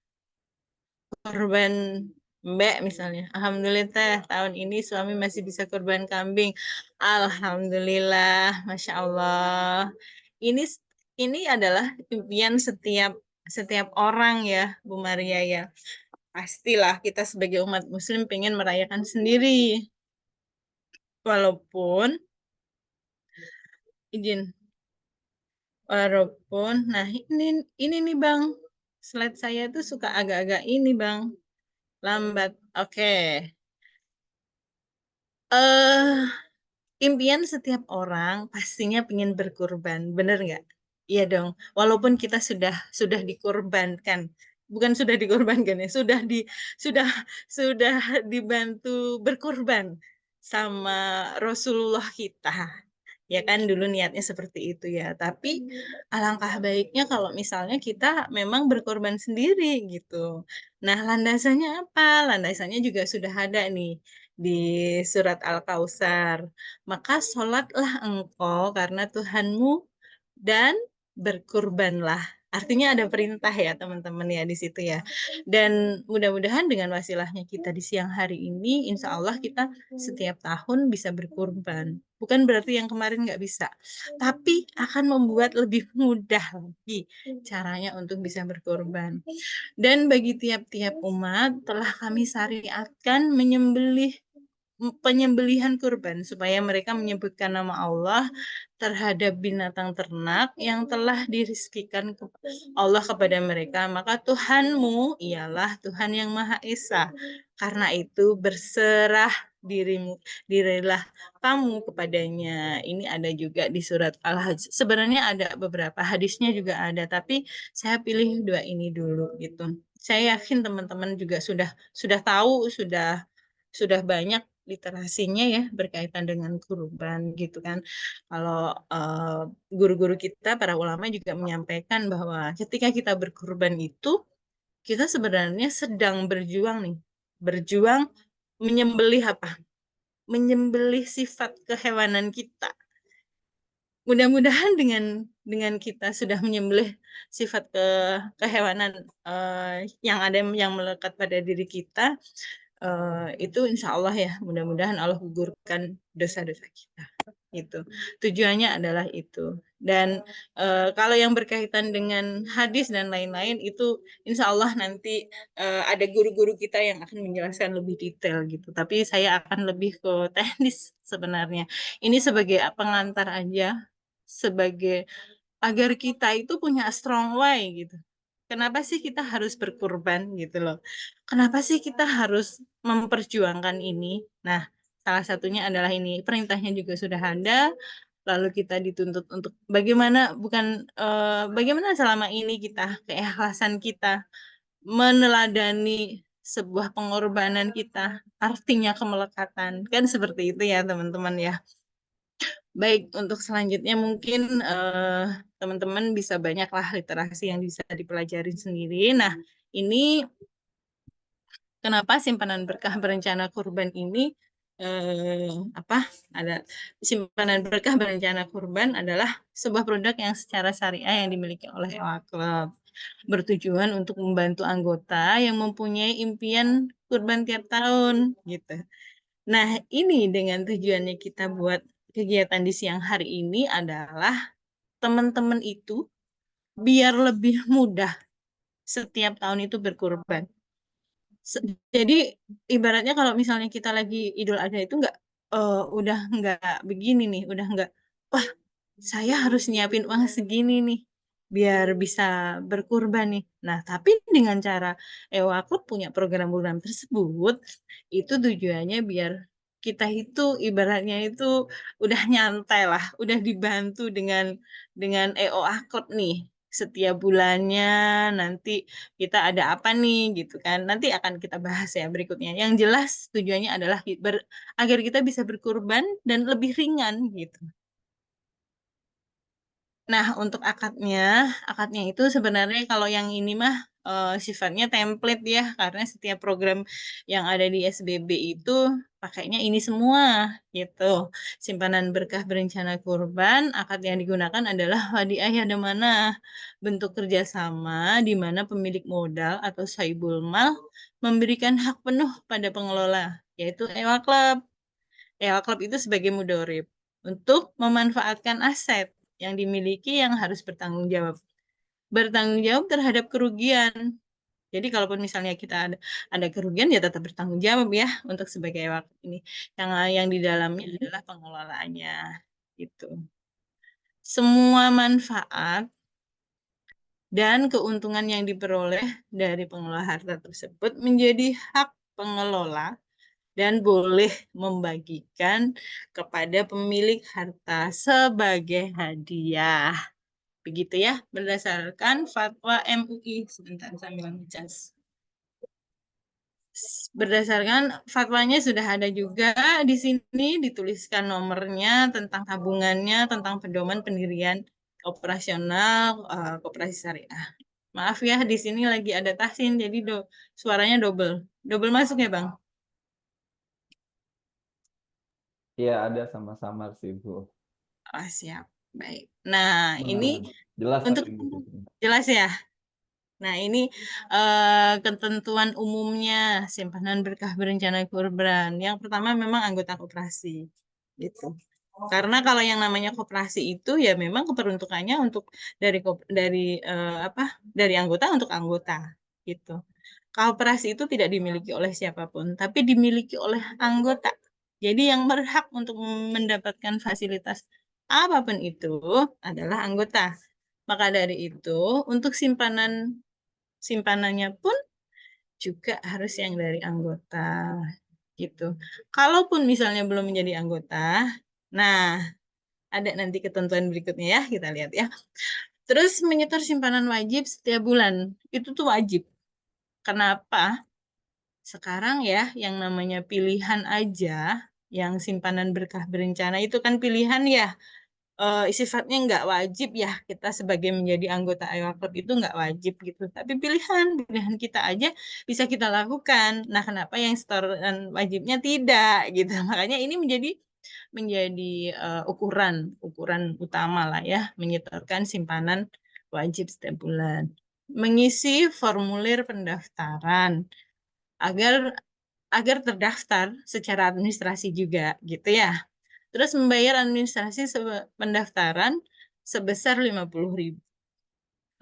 korban Mbak misalnya. Alhamdulillah tahun ini suami masih bisa korban kambing. Alhamdulillah, Masya Allah. Ini ini adalah impian setiap setiap orang ya, Bu Maria ya. Pastilah kita sebagai umat Muslim pengen merayakan sendiri. Walaupun izin, nah ini nih Bang, slide saya tuh suka agak-agak ini Bang, lambat. Oke. Eh Impian setiap orang pastinya pengen berkurban, bener nggak? Iya dong. Walaupun kita sudah dikorbankan, bukan sudah dikorbankan ya, sudah sudah dibantu berkorban sama Rasulullah kita. Ya kan dulu niatnya seperti itu ya. Tapi alangkah baiknya kalau misalnya kita memang berkorban sendiri gitu. Nah, landasannya apa? Landasannya juga sudah ada nih di surat Al-Kautsar. Maka sholatlah engkau karena Tuhanmu dan berkurbanlah. Artinya ada perintah ya teman-teman ya di situ ya. Dan mudah-mudahan dengan wasilahnya kita di siang hari ini, insya Allah kita setiap tahun bisa berkurban. Bukan berarti yang kemarin nggak bisa, tapi akan membuat lebih mudah lagi caranya untuk bisa berkorban. Dan bagi tiap-tiap umat telah kami syariatkan penyembelihan kurban supaya mereka menyebutkan nama Allah terhadap binatang ternak yang telah dirizkikan Allah kepada mereka. Maka Tuhanmu ialah Tuhan yang Maha Esa. Karena itu berserah dirilah kamu kepadanya. Ini ada juga di surat Al-Hajj. Sebenarnya ada beberapa hadisnya juga ada, tapi saya pilih dua ini dulu gitu. Saya yakin teman-teman juga sudah tahu, sudah banyak literasinya ya berkaitan dengan kurban gitu kan. Kalau guru-guru kita, para ulama juga menyampaikan bahwa ketika kita berkurban itu, kita sebenarnya sedang berjuang nih. Berjuang menyembelih apa? Menyembelih sifat kehewanan kita. Mudah-mudahan dengan kita sudah menyembelih sifat kehewanan yang ada yang melekat pada diri kita, itu insya Allah ya, mudah-mudahan Allah gugurkan dosa-dosa kita. Itu tujuannya adalah itu. Dan kalau yang berkaitan dengan hadis dan lain-lain itu insya Allah nanti ada guru-guru kita yang akan menjelaskan lebih detail gitu. Tapi saya akan lebih ke teknis sebenarnya. Ini sebagai pengantar aja, sebagai agar kita itu punya strong way gitu. Kenapa sih kita harus berkurban gitu loh? Kenapa sih kita harus memperjuangkan ini? Nah, salah satunya adalah ini, perintahnya juga sudah ada, lalu kita dituntut untuk bagaimana selama ini kita, keikhlasan kita meneladani sebuah pengorbanan kita, artinya kemelekatan. Kan seperti itu ya, teman-teman ya. Baik, untuk selanjutnya mungkin teman-teman bisa banyaklah literasi yang bisa dipelajari sendiri. Nah, ini kenapa simpanan berkah berencana kurban ini apa? Ada simpanan berkah berencana kurban adalah sebuah produk yang secara syariah yang dimiliki oleh EWA Club, bertujuan untuk membantu anggota yang mempunyai impian kurban tiap tahun gitu. Nah, ini dengan tujuannya kita buat kegiatan di siang hari ini adalah teman-teman itu biar lebih mudah setiap tahun itu berkurban. Jadi ibaratnya kalau misalnya kita lagi Idul Adha itu udah nggak begini nih, udah nggak, wah saya harus nyiapin uang segini nih biar bisa berkurban nih. Nah, tapi dengan cara Ewa Club punya program-program tersebut, itu tujuannya biar kita itu ibaratnya itu udah nyantai lah, udah dibantu dengan EOA Club nih. Setiap bulannya nanti kita ada apa nih gitu kan. Nanti akan kita bahas ya berikutnya. Yang jelas tujuannya adalah agar kita bisa berkurban dan lebih ringan gitu. Nah, untuk akadnya itu sebenarnya kalau yang ini mah sifatnya template ya, karena setiap program yang ada di SBB itu pakainya ini semua gitu. Simpanan berkah berencana kurban, akad yang digunakan adalah wadiah yang mana bentuk kerjasama di mana pemilik modal atau saibul mal memberikan hak penuh pada pengelola, yaitu Ewa Club. Ewa Club itu sebagai mudorib untuk memanfaatkan aset yang dimiliki yang harus bertanggung jawab. Bertanggung jawab terhadap kerugian. Jadi kalaupun misalnya kita ada kerugian ya tetap bertanggung jawab ya untuk sebagai waktu ini. Yang di dalamnya adalah pengelolaannya gitu. Semua manfaat dan keuntungan yang diperoleh dari pengelola harta tersebut menjadi hak pengelola dan boleh membagikan kepada pemilik harta sebagai hadiah. Begitu ya, berdasarkan fatwa MUI. Sebentar, sambil ngecas. Berdasarkan fatwanya sudah ada juga di sini, dituliskan nomornya, tentang tabungannya, tentang pedoman pendirian operasional koperasi syariah. Maaf ya, di sini lagi ada tahsin, jadi suaranya double. Double masuk ya, Bang? Iya, ada sama-sama sih, Bu. Oh, siap. Baik. Nah, ini Nah, jelas untuk tapi gitu. jelas ya. Nah, ini ketentuan umumnya simpanan berkah berencana kurban. Yang pertama memang anggota koperasi. Gitu. Karena kalau yang namanya koperasi itu ya memang keperuntukannya untuk dari anggota untuk anggota gitu. Koperasi itu tidak dimiliki oleh siapapun, tapi dimiliki oleh anggota. Jadi yang berhak untuk mendapatkan fasilitas apapun itu adalah anggota. Maka dari itu, untuk simpanannya pun juga harus yang dari anggota gitu. Kalaupun misalnya belum menjadi anggota, nah ada nanti ketentuan berikutnya ya, kita lihat ya. Terus menyetor simpanan wajib setiap bulan, itu tuh wajib. Kenapa? Sekarang ya, yang namanya pilihan aja, yang simpanan berkah berencana itu kan pilihan ya, sifatnya nggak wajib ya, kita sebagai menjadi anggota IWA Club itu nggak wajib gitu. Tapi pilihan kita aja bisa kita lakukan. Nah, kenapa yang setoran wajibnya tidak gitu? Makanya ini menjadi ukuran ukuran utama lah ya, menyetorkan simpanan wajib setiap bulan. Mengisi formulir pendaftaran agar agar terdaftar secara administrasi juga gitu ya. Terus membayar administrasi pendaftaran sebesar 50.000.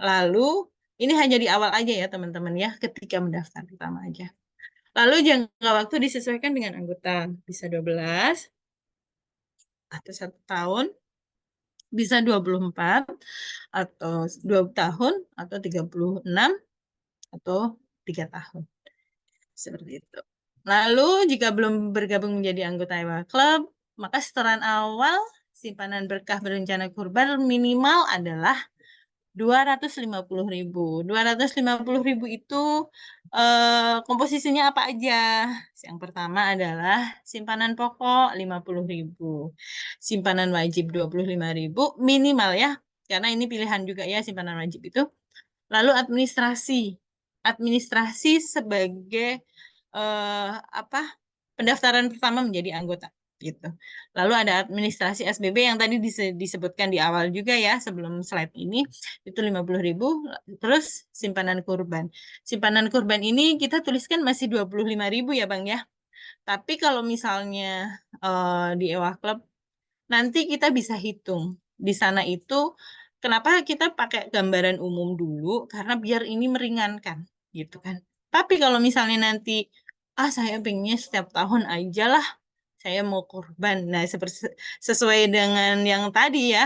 Lalu ini hanya di awal aja ya teman-teman ya, ketika mendaftar pertama aja. Lalu jangka waktu disesuaikan dengan anggota, bisa 12 atau 1 tahun, bisa 24 atau 2 tahun atau 36 atau 3 tahun. Seperti itu. Lalu jika belum bergabung menjadi anggota IWA Club, maka setoran awal simpanan berkah berencana kurban minimal adalah 250.000. 250.000 itu komposisinya apa aja? Yang pertama adalah simpanan pokok 50.000. Simpanan wajib 25.000 minimal ya. Karena ini pilihan juga ya simpanan wajib itu. Lalu administrasi. Administrasi sebagai apa? Pendaftaran pertama menjadi anggota gitu. Lalu ada administrasi SBB yang tadi disebutkan di awal juga ya sebelum slide ini itu 50.000. Terus simpanan kurban. Simpanan kurban ini kita tuliskan masih 25.000 ya Bang ya. Tapi kalau misalnya di EWA Club nanti kita bisa hitung. Di sana itu kenapa kita pakai gambaran umum dulu? Karena biar ini meringankan gitu kan. Tapi kalau misalnya nanti saya pengennya setiap tahun aja lah saya mau kurban. Nah, sesuai dengan yang tadi ya,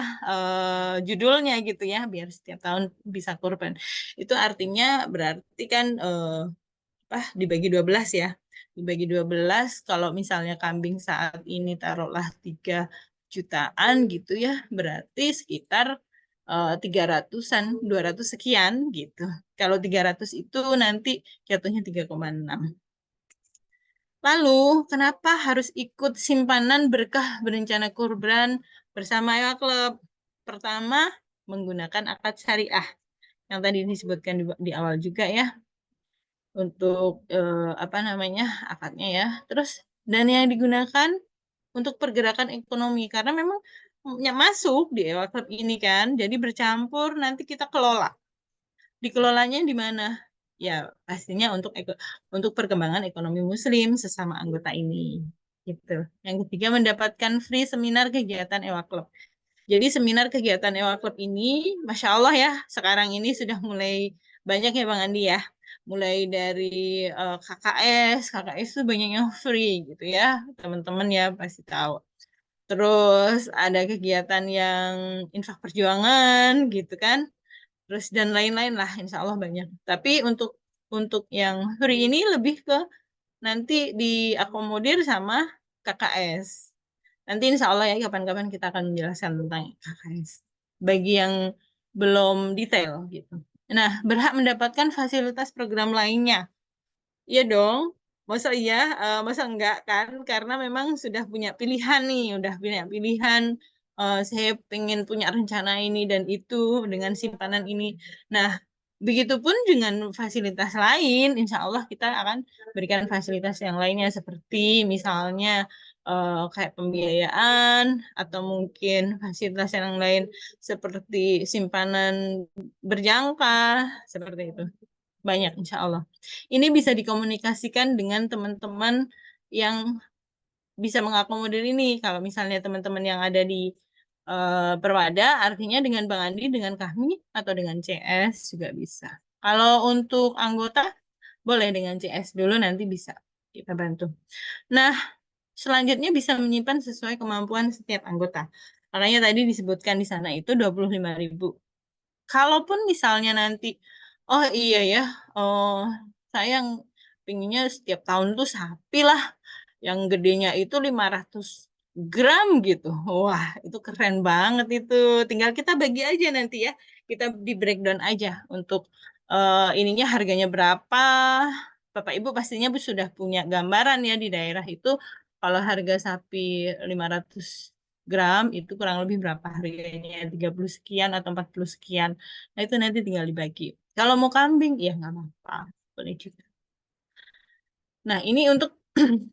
judulnya gitu ya, biar setiap tahun bisa kurban. Itu artinya berarti kan dibagi 12 ya. Dibagi 12 kalau misalnya kambing saat ini taruhlah 3 jutaan gitu ya, berarti sekitar 300-an, 200 sekian gitu. Kalau 300 itu nanti jatuhnya 3,6. Lalu, kenapa harus ikut simpanan berkah berencana kurban bersama ya klub? Pertama, menggunakan akad syariah yang tadi disebutkan di awal juga ya untuk apa namanya akadnya ya. Terus dan yang digunakan untuk pergerakan ekonomi karena memang masuk di EWA Club ini kan, jadi bercampur nanti kita kelola. Dikelolanya di mana? Ya, pastinya untuk perkembangan ekonomi Muslim sesama anggota ini. Gitu. Yang ketiga, mendapatkan free seminar kegiatan EWA Club. Jadi seminar kegiatan EWA Club ini, Masya Allah ya, sekarang ini sudah mulai banyak ya Bang Andi ya. Mulai dari KKS itu banyak yang free gitu ya, teman-teman ya pasti tahu. Terus ada kegiatan yang infak perjuangan gitu kan terus dan lain-lain lah insya Allah banyak tapi untuk yang free ini lebih ke nanti diakomodir sama KKS nanti insya Allah ya kapan-kapan kita akan menjelaskan tentang KKS bagi yang belum detail gitu nah berhak mendapatkan fasilitas program lainnya iya dong masa iya masa enggak kan karena memang sudah punya pilihan nih udah punya pilihan saya pengen punya rencana ini dan itu dengan simpanan ini. Nah, begitupun dengan fasilitas lain, insya Allah kita akan berikan fasilitas yang lainnya seperti misalnya kayak pembiayaan atau mungkin fasilitas yang lain seperti simpanan berjangka seperti itu. Banyak insya Allah. Ini bisa dikomunikasikan dengan teman-teman yang bisa mengakomodir ini. Kalau misalnya teman-teman yang ada di Perwada, artinya dengan Bang Andi, dengan kami, atau dengan CS juga bisa. Kalau untuk anggota, boleh dengan CS dulu, nanti bisa kita bantu. Nah, selanjutnya bisa menyimpan sesuai kemampuan setiap anggota. Makanya tadi disebutkan di sana itu 25.000. Kalaupun misalnya nanti, oh iya ya, oh saya yang pinginnya setiap tahun tuh sapi lah, yang gedenya itu 500 gram gitu. Wah, itu keren banget itu. Tinggal kita bagi aja nanti ya. Kita di breakdown aja untuk ininya harganya berapa. Bapak Ibu pastinya sudah punya gambaran ya di daerah itu kalau harga sapi 500 gram itu kurang lebih berapa harganya, 30 sekian atau 40 sekian. Nah, itu nanti tinggal dibagi. Kalau mau kambing, ya nggak apa-apa. Boleh juga. Nah, ini untuk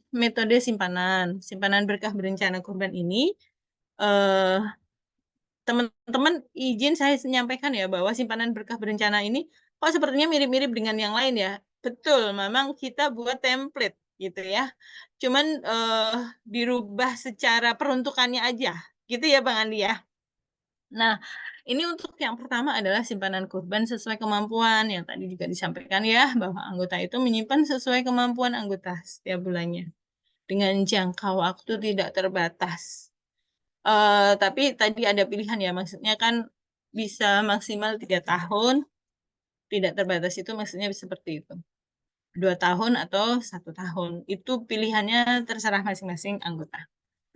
metode simpanan. Simpanan berkah berencana kurban ini, eh, teman-teman izin saya menyampaikan ya bahwa simpanan berkah berencana ini kok sepertinya mirip-mirip dengan yang lain ya. Betul, memang kita buat template gitu ya. Cuman dirubah secara peruntukannya aja. Gitu ya Bang Andi ya. Nah, ini untuk yang pertama adalah simpanan kurban sesuai kemampuan yang tadi juga disampaikan ya bahwa anggota itu menyimpan sesuai kemampuan anggota setiap bulannya dengan jangka waktu tidak terbatas. Tapi tadi ada pilihan ya, maksudnya kan bisa maksimal 3 tahun, tidak terbatas itu maksudnya seperti itu. 2 tahun atau 1 tahun, itu pilihannya terserah masing-masing anggota.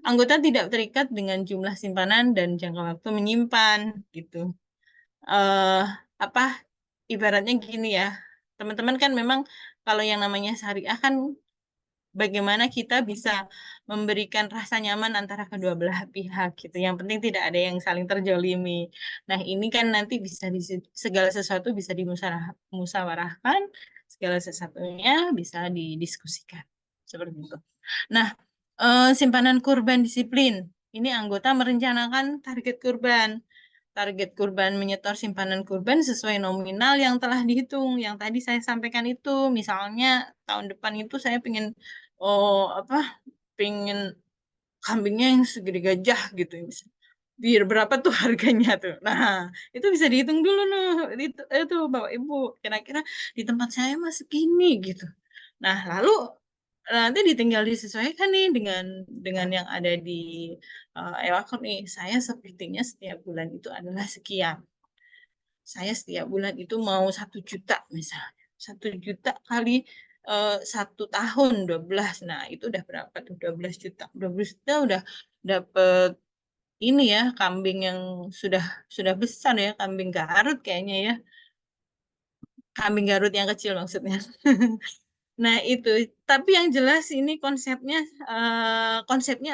Anggota tidak terikat dengan jumlah simpanan dan jangka waktu menyimpan, gitu. eh Apa ibaratnya gini ya, teman-teman kan memang kalau yang namanya syariah kan bagaimana kita bisa memberikan rasa nyaman antara kedua belah pihak gitu. Yang penting tidak ada yang saling terjolimi. Nah, ini kan nanti bisa segala sesuatu bisa dimusyawarahkan, segala sesuatunya bisa didiskusikan. Seperti itu. Nah, simpanan kurban disiplin. Ini anggota merencanakan target kurban. Target kurban menyetor simpanan kurban sesuai nominal yang telah dihitung. Yang tadi saya sampaikan itu, misalnya tahun depan itu saya pengen apa pengen kambingnya yang segede gajah gitu ya, biar berapa tuh harganya tuh. Nah, itu bisa dihitung dulu nih. Itu Bapak Ibu, kira-kira di tempat saya mah segini gitu. Nah, lalu nanti ditinggal disesuaikan nih dengan yang ada di Ewakop nih. Saya sepertinya setiap bulan itu adalah sekian. Saya setiap bulan itu mau 1 juta misalnya. 1 juta kali 1 tahun 12. Nah, itu udah berapa tuh? 12 juta. 12 juta udah dapet ini ya, kambing yang sudah besar ya, kambing Garut kayaknya ya. Kambing Garut yang kecil maksudnya. Nah, itu. Tapi yang jelas ini konsepnya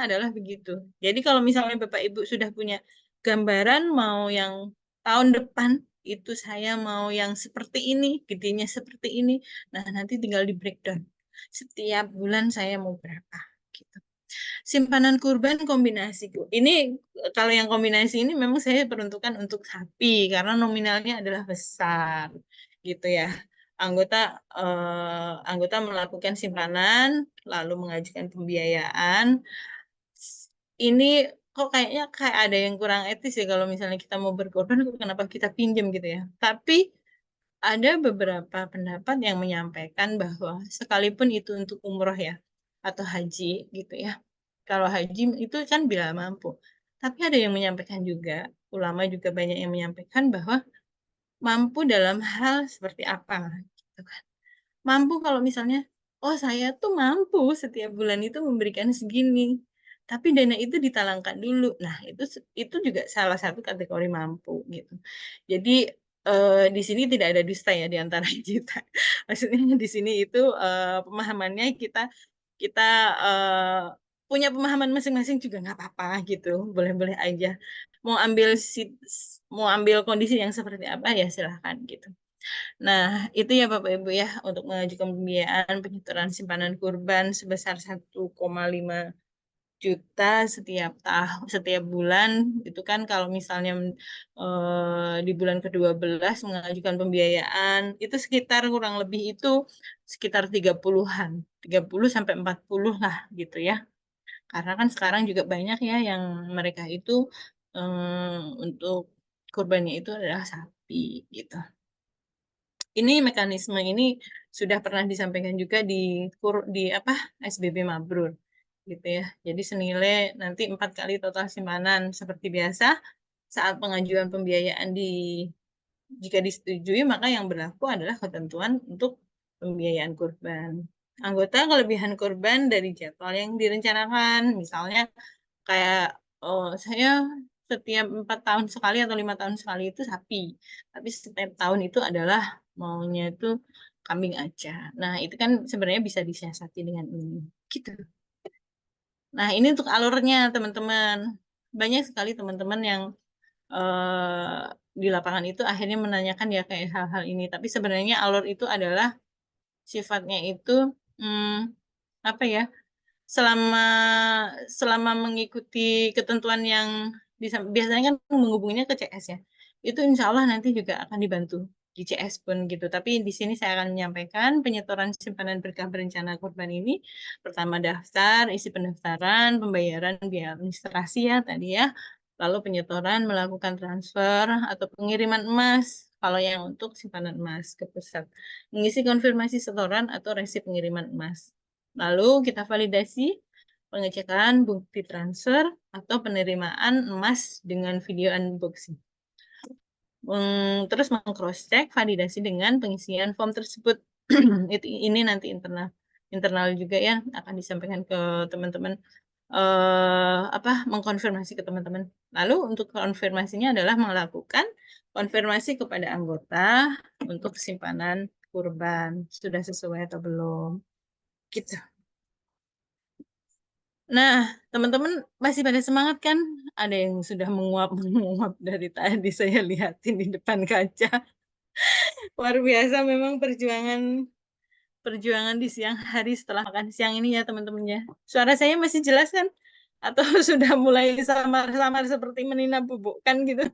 adalah begitu. Jadi kalau misalnya Bapak Ibu sudah punya gambaran mau yang tahun depan itu saya mau yang seperti ini, gedenya seperti ini. Nah, nanti tinggal di breakdown. Setiap bulan saya mau berapa gitu. Simpanan kurban kombinasi. Ini kalau yang kombinasi ini memang saya peruntukkan untuk sapi karena nominalnya adalah besar gitu ya. Anggota anggota melakukan simpanan lalu mengajukan pembiayaan. Ini kok kayaknya kayak ada yang kurang etis ya kalau misalnya kita mau berkorban kenapa kita pinjam gitu ya. Tapi ada beberapa pendapat yang menyampaikan bahwa sekalipun itu untuk umroh ya atau haji gitu ya. Kalau haji itu kan bila mampu. Tapi ada yang menyampaikan juga, ulama juga banyak yang menyampaikan bahwa mampu dalam hal seperti apa gitu kan. Mampu kalau misalnya, oh saya tuh mampu setiap bulan itu memberikan segini. Tapi dana itu ditalangkan dulu. Nah, itu juga salah satu kategori mampu gitu. Jadi di sini tidak ada dusta ya di antara kita. Maksudnya di sini itu pemahamannya kita kita punya pemahaman masing-masing juga nggak apa-apa gitu, boleh-boleh aja. Mau ambil mau ambil kondisi yang seperti apa ya silahkan gitu. Nah, itu ya Bapak Ibu ya untuk mengajukan pembiayaan penyetoran simpanan kurban sebesar 1,5 juta setiap bulan. Itu kan kalau misalnya di bulan ke-12 mengajukan pembiayaan itu sekitar kurang lebih itu sekitar 30-an, 30 sampai 40 lah gitu ya. Karena kan sekarang juga banyak ya yang mereka itu untuk kurbannya itu adalah sapi gitu. Ini mekanisme ini sudah pernah disampaikan juga di apa SBB Mabrur gitu ya. Jadi senilai nanti 4 kali total simpanan seperti biasa saat pengajuan pembiayaan jika disetujui maka yang berlaku adalah ketentuan untuk pembiayaan kurban. Anggota kelebihan kurban dari jadwal yang direncanakan, misalnya kayak saya setiap 4 tahun sekali atau 5 tahun sekali itu sapi, tapi setiap tahun itu adalah maunya itu kambing aja. Nah itu kan sebenarnya bisa disiasati dengan ini, gitu. Nah ini untuk alurnya teman-teman. Banyak sekali teman-teman yang di lapangan itu akhirnya menanyakan ya kayak hal-hal ini. Tapi sebenarnya alur itu adalah sifatnya itu hmm, apa ya? Selama selama mengikuti ketentuan yang biasanya kan menghubunginya ke CS ya. Itu insya Allah nanti juga akan dibantu di CS pun gitu. Tapi di sini saya akan menyampaikan penyetoran simpanan berkah berencana kurban ini. Pertama daftar, isi pendaftaran, pembayaran biaya administrasi ya tadi ya. Lalu penyetoran melakukan transfer atau pengiriman emas. Kalau yang untuk simpanan emas ke pusat. Mengisi konfirmasi setoran atau resi pengiriman emas. Lalu kita validasi pengecekan bukti transfer atau penerimaan emas dengan video unboxing. Terus meng-cross-check validasi dengan pengisian form tersebut. Ini nanti internal juga ya akan disampaikan ke teman-teman mengkonfirmasi ke teman-teman. Lalu untuk konfirmasinya adalah melakukan konfirmasi kepada anggota untuk simpanan kurban sudah sesuai atau belum. Gitu. Nah, teman-teman masih pada semangat kan? Ada yang sudah menguap dari tadi saya lihatin di depan kaca. Luar biasa memang perjuangan di siang hari setelah makan siang ini ya teman-teman ya. Suara saya masih jelas kan? Atau sudah mulai samar-samar seperti menina bubuk kan gitu.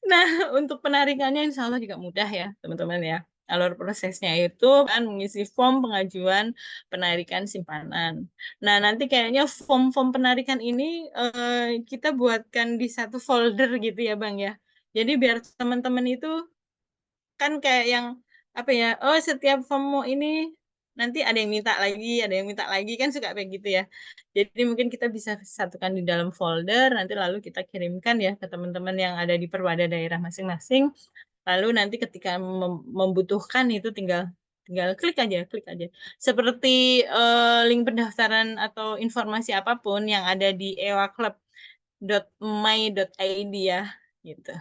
Nah, untuk penarikannya insya Allah juga mudah ya teman-teman ya. Alur prosesnya itu kan mengisi form pengajuan penarikan simpanan. Nah, nanti kayaknya form-form penarikan ini kita buatkan di satu folder gitu ya Bang ya. Jadi biar teman-teman itu kan kayak yang apa ya, oh setiap form ini nanti ada yang minta lagi, ada yang minta lagi kan suka kayak gitu ya. Jadi mungkin kita bisa satukan di dalam folder, nanti lalu kita kirimkan ya ke teman-teman yang ada di perwada daerah masing-masing. Lalu nanti ketika membutuhkan itu tinggal tinggal klik aja. Seperti link pendaftaran atau informasi apapun yang ada di ewaclub.my.id ya, gitu.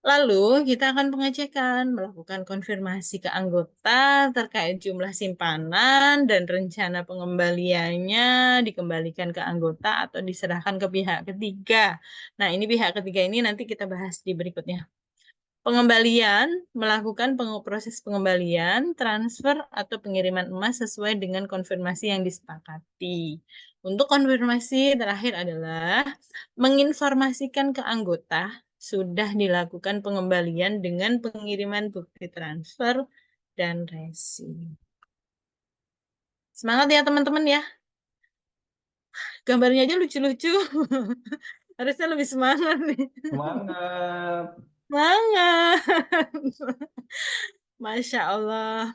Lalu kita akan pengecekan, melakukan konfirmasi ke anggota terkait jumlah simpanan dan rencana pengembaliannya dikembalikan ke anggota atau diserahkan ke pihak ketiga. Nah, ini pihak ketiga ini nanti kita bahas di berikutnya. Pengembalian, melakukan proses pengembalian, transfer, atau pengiriman emas sesuai dengan konfirmasi yang disepakati. Untuk konfirmasi terakhir adalah menginformasikan ke anggota sudah dilakukan pengembalian dengan pengiriman bukti transfer dan resi. Semangat ya teman-teman ya. Gambarnya aja lucu-lucu. Harusnya lebih semangat nih. Semangat. Semangat. Masya Allah.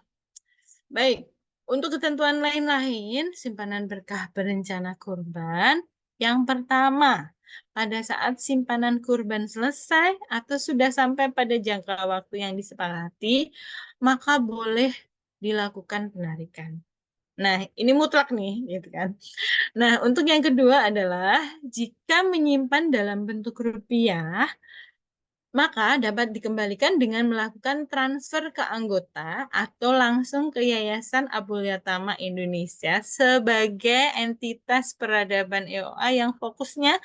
Baik, untuk ketentuan lain-lain, simpanan berkah berencana kurban. Yang pertama, pada saat simpanan kurban selesai atau sudah sampai pada jangka waktu yang disepakati, maka boleh dilakukan penarikan. Nah, ini mutlak nih, gitu kan. Nah, untuk yang kedua adalah jika menyimpan dalam bentuk rupiah, maka dapat dikembalikan dengan melakukan transfer ke anggota atau langsung ke Yayasan Abul Yatama Indonesia sebagai entitas peradaban EOA yang fokusnya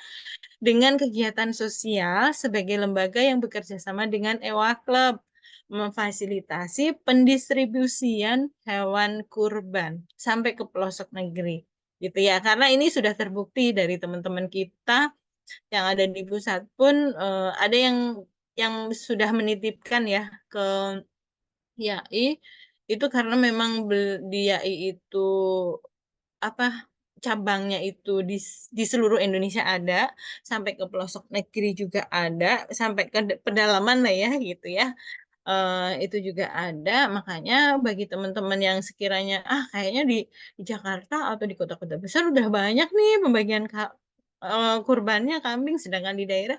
dengan kegiatan sosial sebagai lembaga yang bekerja sama dengan EOA Club memfasilitasi pendistribusian hewan kurban sampai ke pelosok negeri gitu ya, karena ini sudah terbukti dari teman-teman kita yang ada di pusat pun ada yang sudah menitipkan ya ke YAI itu karena memang di YAI itu apa cabangnya itu di seluruh Indonesia ada, sampai ke pelosok negeri juga ada, sampai ke pedalaman lah ya gitu ya. Itu juga ada. Makanya bagi teman-teman yang sekiranya kayaknya di Jakarta atau di kota-kota besar udah banyak nih pembagian kurbannya kambing, sedangkan di daerah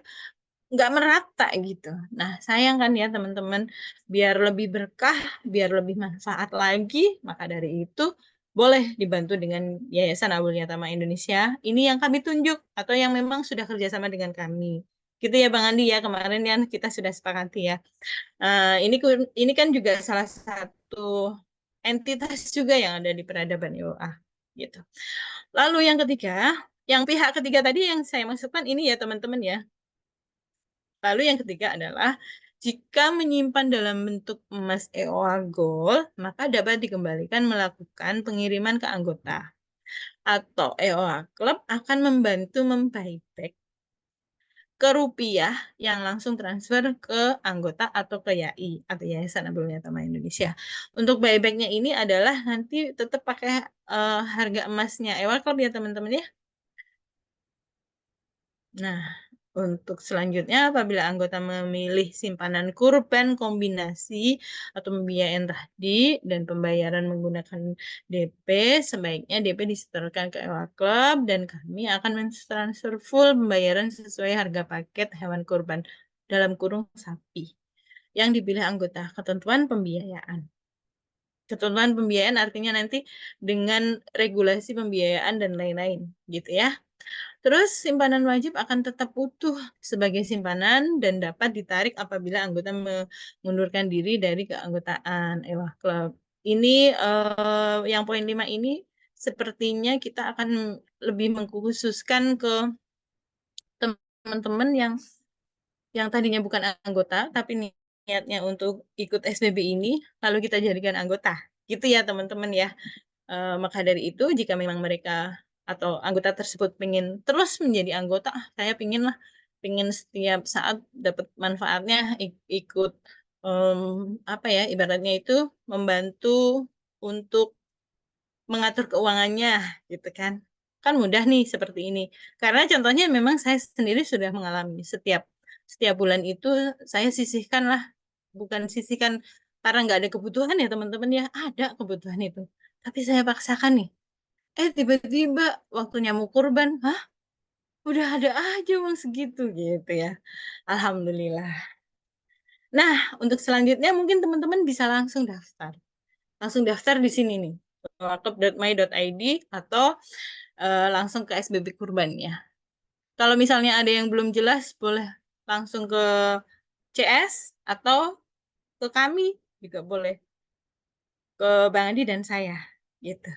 nggak merata gitu. Nah, sayang kan ya teman-teman, biar lebih berkah, biar lebih manfaat lagi, maka dari itu boleh dibantu dengan Yayasan Abul Yatama Indonesia. Ini yang kami tunjuk atau yang memang sudah kerjasama dengan kami. Gitu ya Bang Andi ya, kemarin yang kita sudah sepakati ya. Ini kan juga salah satu entitas juga yang ada di peradaban YOA gitu. Lalu yang ketiga, yang pihak ketiga tadi yang saya maksudkan ini ya teman-teman ya. Lalu yang ketiga adalah jika menyimpan dalam bentuk emas EOA Gold, maka dapat dikembalikan melakukan pengiriman ke anggota. Atau EOA Club akan membantu membuyback ke rupiah yang langsung transfer ke anggota atau ke YAI atau Yayasan Abdul Yatama Indonesia. Untuk buybacknya ini adalah nanti tetap pakai harga emasnya EOA Club ya teman-teman ya. Nah, untuk selanjutnya, apabila anggota memilih simpanan kurban kombinasi atau pembiayaan tadi dan pembayaran menggunakan DP, sebaiknya DP disetorkan ke EWA Club dan kami akan mentransfer full pembayaran sesuai harga paket hewan kurban dalam kurung sapi yang dipilih anggota. Ketentuan pembiayaan. Ketentuan pembiayaan artinya nanti dengan regulasi pembiayaan dan lain-lain, gitu ya. Terus simpanan wajib akan tetap utuh sebagai simpanan dan dapat ditarik apabila anggota mengundurkan diri dari keanggotaan EWA Club. Ini yang poin 5 ini sepertinya kita akan lebih mengkhususkan ke teman-teman yang tadinya bukan anggota tapi niatnya untuk ikut SBB ini lalu kita jadikan anggota. Gitu ya teman-teman ya. Maka dari itu, jika memang mereka atau anggota tersebut pengen terus menjadi anggota, saya pengen lah, pengen setiap saat dapat manfaatnya, ikut apa ya, ibaratnya itu membantu untuk mengatur keuangannya, gitu kan. Kan mudah nih seperti ini. Karena contohnya memang saya sendiri sudah mengalami setiap bulan itu saya sisihkan lah, bukan sisihkan karena nggak ada kebutuhan ya teman-teman ya, ada kebutuhan itu. Tapi saya paksakan nih. Tiba-tiba waktunya mau kurban, udah ada aja uang segitu gitu ya. Alhamdulillah. Nah, untuk selanjutnya mungkin teman-teman bisa langsung daftar. Langsung daftar di sini nih, wakaf.my.id atau langsung ke SBB kurbannya. Kalau misalnya ada yang belum jelas, boleh langsung ke CS atau ke kami juga boleh. Ke Bang Andi dan saya. Gitu.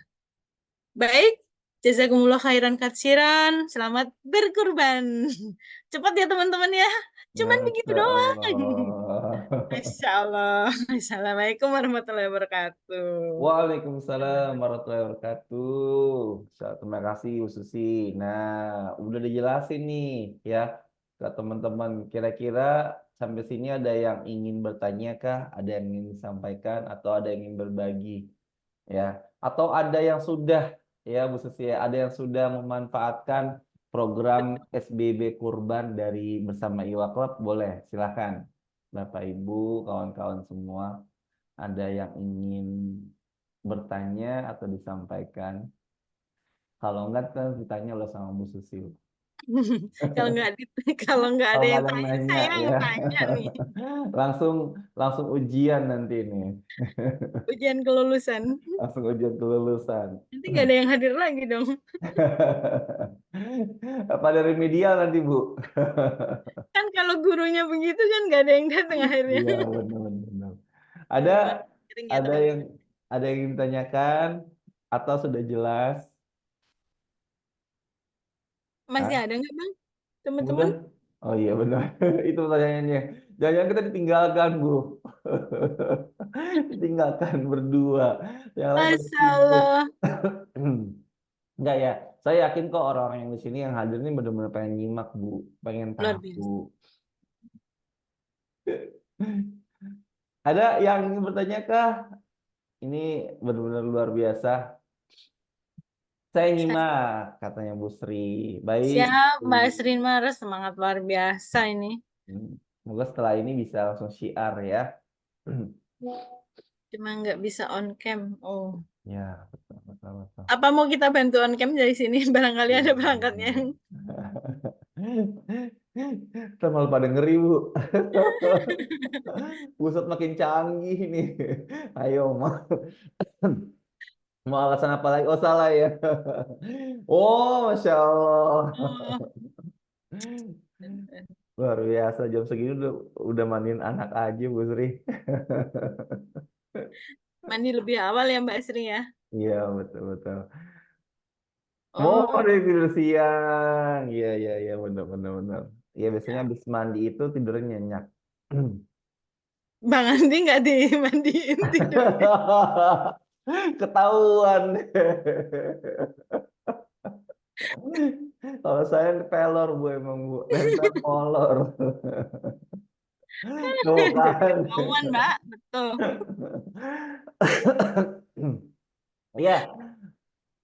Baik, jazakumullah khairan katsiran. Selamat berkurban. Cepat ya teman-teman ya. Cuman begitu Masya doang. Allah. Masya Allah. Assalamualaikum warahmatullahi wabarakatuh. Waalaikumsalam warahmatullahi wabarakatuh. Terima kasih Bu Susi. Nah, udah dijelasin nih ya ke teman-teman. Kira-kira sampai sini ada yang ingin bertanya kah? Ada yang ingin disampaikan atau ada yang ingin berbagi? Ya, atau ada yang sudah ya Bu Susi ya, ada yang sudah memanfaatkan program SBB Kurban dari bersama Iwa Club, boleh silakan Bapak Ibu, kawan-kawan semua, ada yang ingin bertanya atau disampaikan. Kalau enggak kan ditanya oleh sama Bu Susi. Kalau nggak kalau nggak Kalau ada nggak yang ada yang tanya, nanya saya ya, yang tanya nih. langsung langsung ujian nanti nih, Ujian kelulusan. langsung ujian kelulusan. Nanti nggak ada yang hadir lagi dong. Apa dari media nanti Bu? Kan kalau gurunya begitu kan nggak ada yang datang akhirnya. Iya benar-benar. Ada Mohon sharing ya ada yang teman-teman. ada yang ditanyakan atau sudah jelas? Masih Hah? ada nggak Bang? Udah? Teman-teman? Oh iya benar. Itu pertanyaannya. Jangan kita ditinggalkan Bu. Ditinggalkan berdua. Yang lain pada Masya sibuk. Allah. Enggak ya. Saya yakin kok orang-orang yang di sini yang hadir ini benar-benar pengen nyimak Bu, pengen Luar tahu. biasa. Ada yang ingin bertanya kah? Ini benar-benar luar biasa. Saya nyimak, katanya Bu Sri. Baik. Siap, Mbak Srin Mares, semangat luar biasa ini. Semoga setelah ini bisa langsung syiar ya. Cuma nggak bisa on cam. Oh. Ya, betul, betul, betul. Apa mau kita bantu on cam dari sini? Barangkali ada Iya. perangkatnya. Kita malah pada ngeri, Bu. Pusat makin canggih nih. Ayo, mau alasan apa lagi? Oh, salah ya. Oh, Masya Allah. Oh. Luar biasa, jam segini udah mandiin anak aja, Bu Sri. Mandi lebih awal ya Mbak Sri ya. Iya, betul, betul. Mau Oh, deh tidur siang. Iya, iya, iya, benar, benar, benar. Iya, biasanya habis mandi itu tidurnya nyenyak. Bang Andi nggak dimandiin tidur. Ketahuan. Kalau saya pelor, Bu, emang, Bu. Nempel molor. Tuh kan. Ketahuan Mbak, betul. Iya,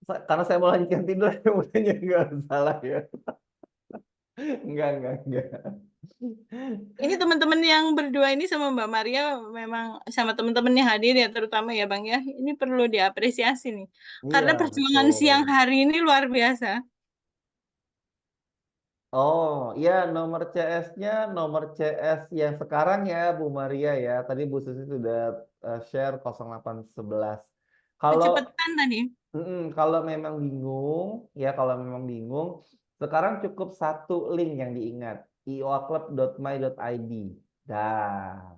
karena saya mau lanjutkan tidur, udah nggak salah ya. Enggak. Ini teman-teman yang berdua ini sama Mbak Maria memang sama teman-teman yang hadir ya terutama ya Bang ya. Ini perlu diapresiasi nih. Iya, Karena perjuangan siang betul. hari ini luar biasa. Oh, iya, nomor CS-nya nomor CS yang sekarang ya, Bu Maria ya. Tadi Bu Susi sudah share 0811. Kalau Kecepatan tadi. kalau memang bingung, ya kalau memang bingung, sekarang cukup satu link yang diingat, ioaclub.my.id. Dah,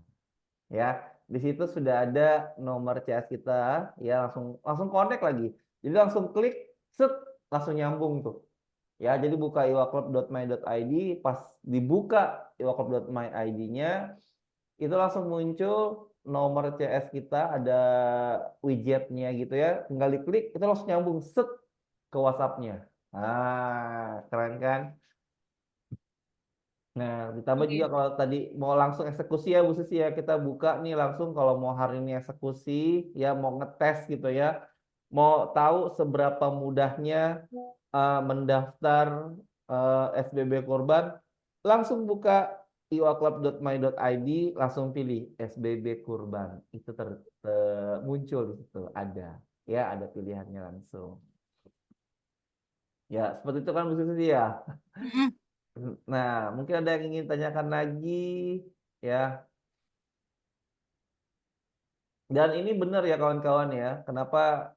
ya. Di situ sudah ada nomor CS kita, ya langsung langsung connect lagi. Jadi langsung klik, set, langsung nyambung tuh. Ya, jadi buka iwaclub.my.id, pas dibuka iwaclub.my.id-nya, itu langsung muncul nomor CS kita, ada widgetnya gitu ya, tinggal diklik, itu langsung nyambung set ke WhatsApp-nya. Ah, keren kan? Nah, ditambah juga Oke. kalau tadi mau langsung eksekusi ya Bu Susi ya, kita buka nih langsung kalau mau hari ini eksekusi, ya mau ngetes gitu ya, mau tahu seberapa mudahnya mendaftar SBB korban, langsung buka iwaclub.my.id, langsung pilih SBB korban. Itu muncul di situ ada, ya ada pilihannya langsung. Ya, seperti itu kan Bu Susi ya. Mm-mm. Nah, mungkin ada yang ingin tanyakan lagi ya. Dan ini benar ya kawan-kawan ya. Kenapa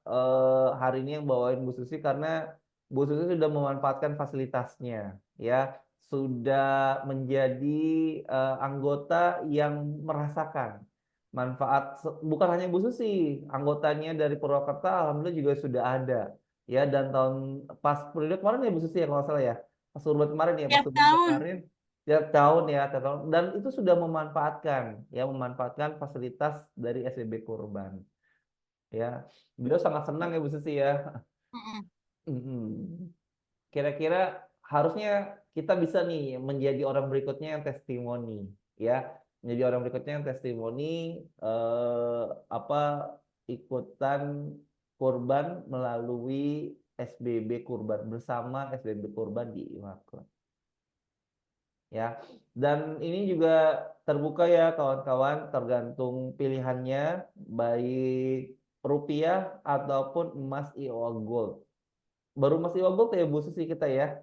hari ini yang bawain Bu Susi, karena Bu Susi sudah memanfaatkan fasilitasnya ya. Sudah menjadi anggota yang merasakan manfaat, bukan hanya Bu Susi, anggotanya dari Purwakarta alhamdulillah juga sudah ada ya. Dan tahun pas periode kemarin ya Bu Susi ya kalau nggak salah ya. Pas Urban kemarin ya, pas Tiap Urban tahun. kemarin tiap tahun ya, tiap tahun. Dan itu sudah memanfaatkan ya, memanfaatkan fasilitas dari SBB Kurban ya. Beliau sangat senang ya Bu Susi ya. Mm-mm. Mm-mm. Kira-kira harusnya kita bisa nih menjadi orang berikutnya yang testimoni ya, menjadi orang berikutnya yang testimoni, apa, ikutan kurban melalui SBB Kurban, bersama SBB Kurban di Iwakla ya. Dan ini juga terbuka ya kawan-kawan, tergantung pilihannya, baik rupiah ataupun emas IOA Gold. Baru emas IOA Gold ya Bu Susi kita ya.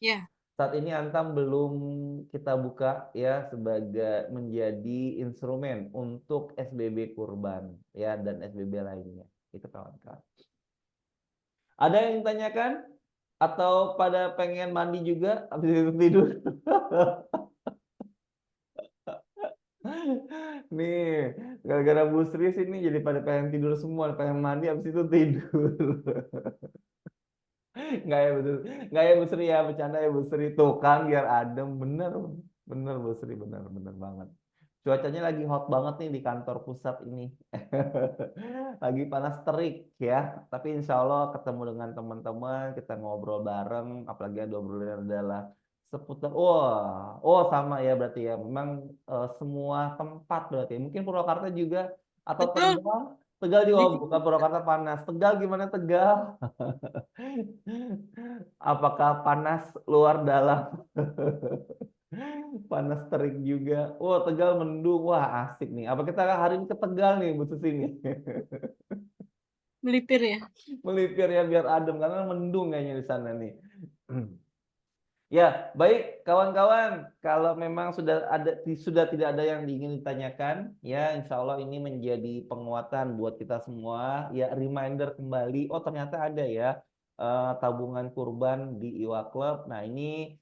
Ya. Saat ini Antam belum kita buka ya sebagai menjadi instrumen untuk SBB Kurban ya dan SBB lainnya. Itu kawan-kawan. Ada yang tanyakan atau pada pengen mandi juga habis itu tidur? Nih, gara-gara Bu Sri sini jadi pada pengen tidur semua, pengen mandi habis itu tidur. Nggak ya betul, nggak ya Bu Sri ya, bercanda ya Bu Sri, tuh kan biar adem, bener, bener Bu Sri, bener, bener banget. Cuacanya lagi hot banget nih di kantor pusat ini, lagi panas terik ya. Tapi insya Allah ketemu dengan teman-teman, kita ngobrol bareng, apalagi ada obrolan adalah seputar, sama ya berarti ya, memang semua tempat berarti, mungkin Purwakarta juga atau Betul. Tegal. Tegal juga, Di oh, sini bukan Purwakarta panas. Tegal gimana Tegal? Apakah panas luar dalam? Panas terik juga. Wah, Tegal mendung. Wah, asik nih. Apa kita hari ini ke Tegal nih, Bu Susi nih? melipir ya. Melipir ya biar adem karena mendung kayaknya di sana nih. Ya, baik kawan-kawan. Kalau memang sudah tidak ada yang ingin ditanyakan, ya insya Allah ini menjadi penguatan buat kita semua. Ya, reminder kembali. Oh, ternyata ada ya tabungan kurban di Iwa Club. Nah, ini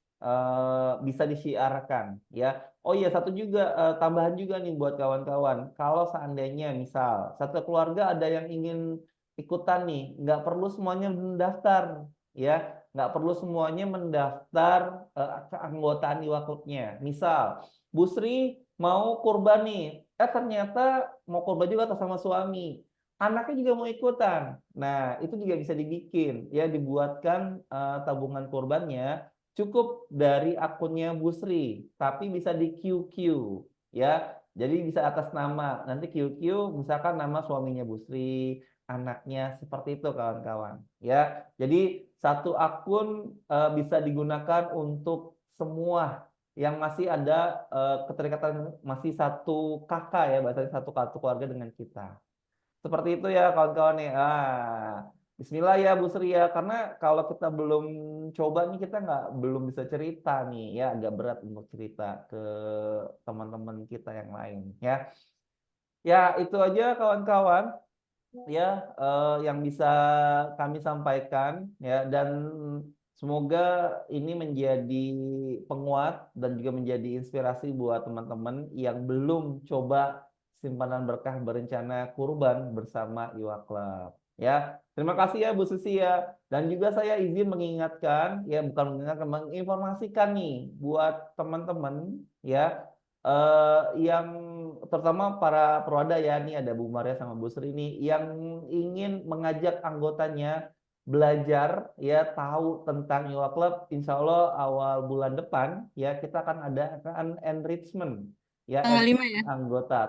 bisa disiarkan ya. Oh iya, satu juga tambahan juga nih buat kawan-kawan. Kalau seandainya misal satu keluarga ada yang ingin ikutan nih, nggak perlu semuanya mendaftar ya, nggak perlu semuanya mendaftar keanggotaan Iwa Club-nya. Misal, Bu Sri mau kurban nih, ternyata mau kurban juga atas sama suami, anaknya juga mau ikutan. Nah, itu juga bisa dibikin, ya dibuatkan tabungan kurbannya cukup dari akunnya Bu Sri, tapi bisa di QQ, ya. Jadi bisa atas nama, nanti QQ misalkan nama suaminya Bu Sri, anaknya seperti itu kawan-kawan, ya. Jadi satu akun bisa digunakan untuk semua yang masih ada keterikatan masih satu kakak ya, bahasanya satu kartu keluarga dengan kita. Seperti itu ya kawan-kawan nih. Bismillah ya Bu Sri ya, karena kalau kita belum coba nih kita belum bisa cerita nih ya, agak berat untuk cerita ke teman-teman kita yang lain ya. Ya itu aja kawan-kawan ya yang bisa kami sampaikan ya, dan semoga ini menjadi penguat dan juga menjadi inspirasi buat teman-teman yang belum coba simpanan berkah berencana kurban bersama Iwa Club ya. Terima kasih ya Bu Susi ya, dan juga saya izin mengingatkan ya, bukan mengingatkan, menginformasikan nih buat teman-teman ya yang terutama para perwada ya, nih ada Bu Maria sama Bu Sri ini yang ingin mengajak anggotanya belajar ya, tahu tentang Iwa Club. Insya Allah awal bulan depan ya kita akan ada enrichment ya, Tanggal 5 ya. anggota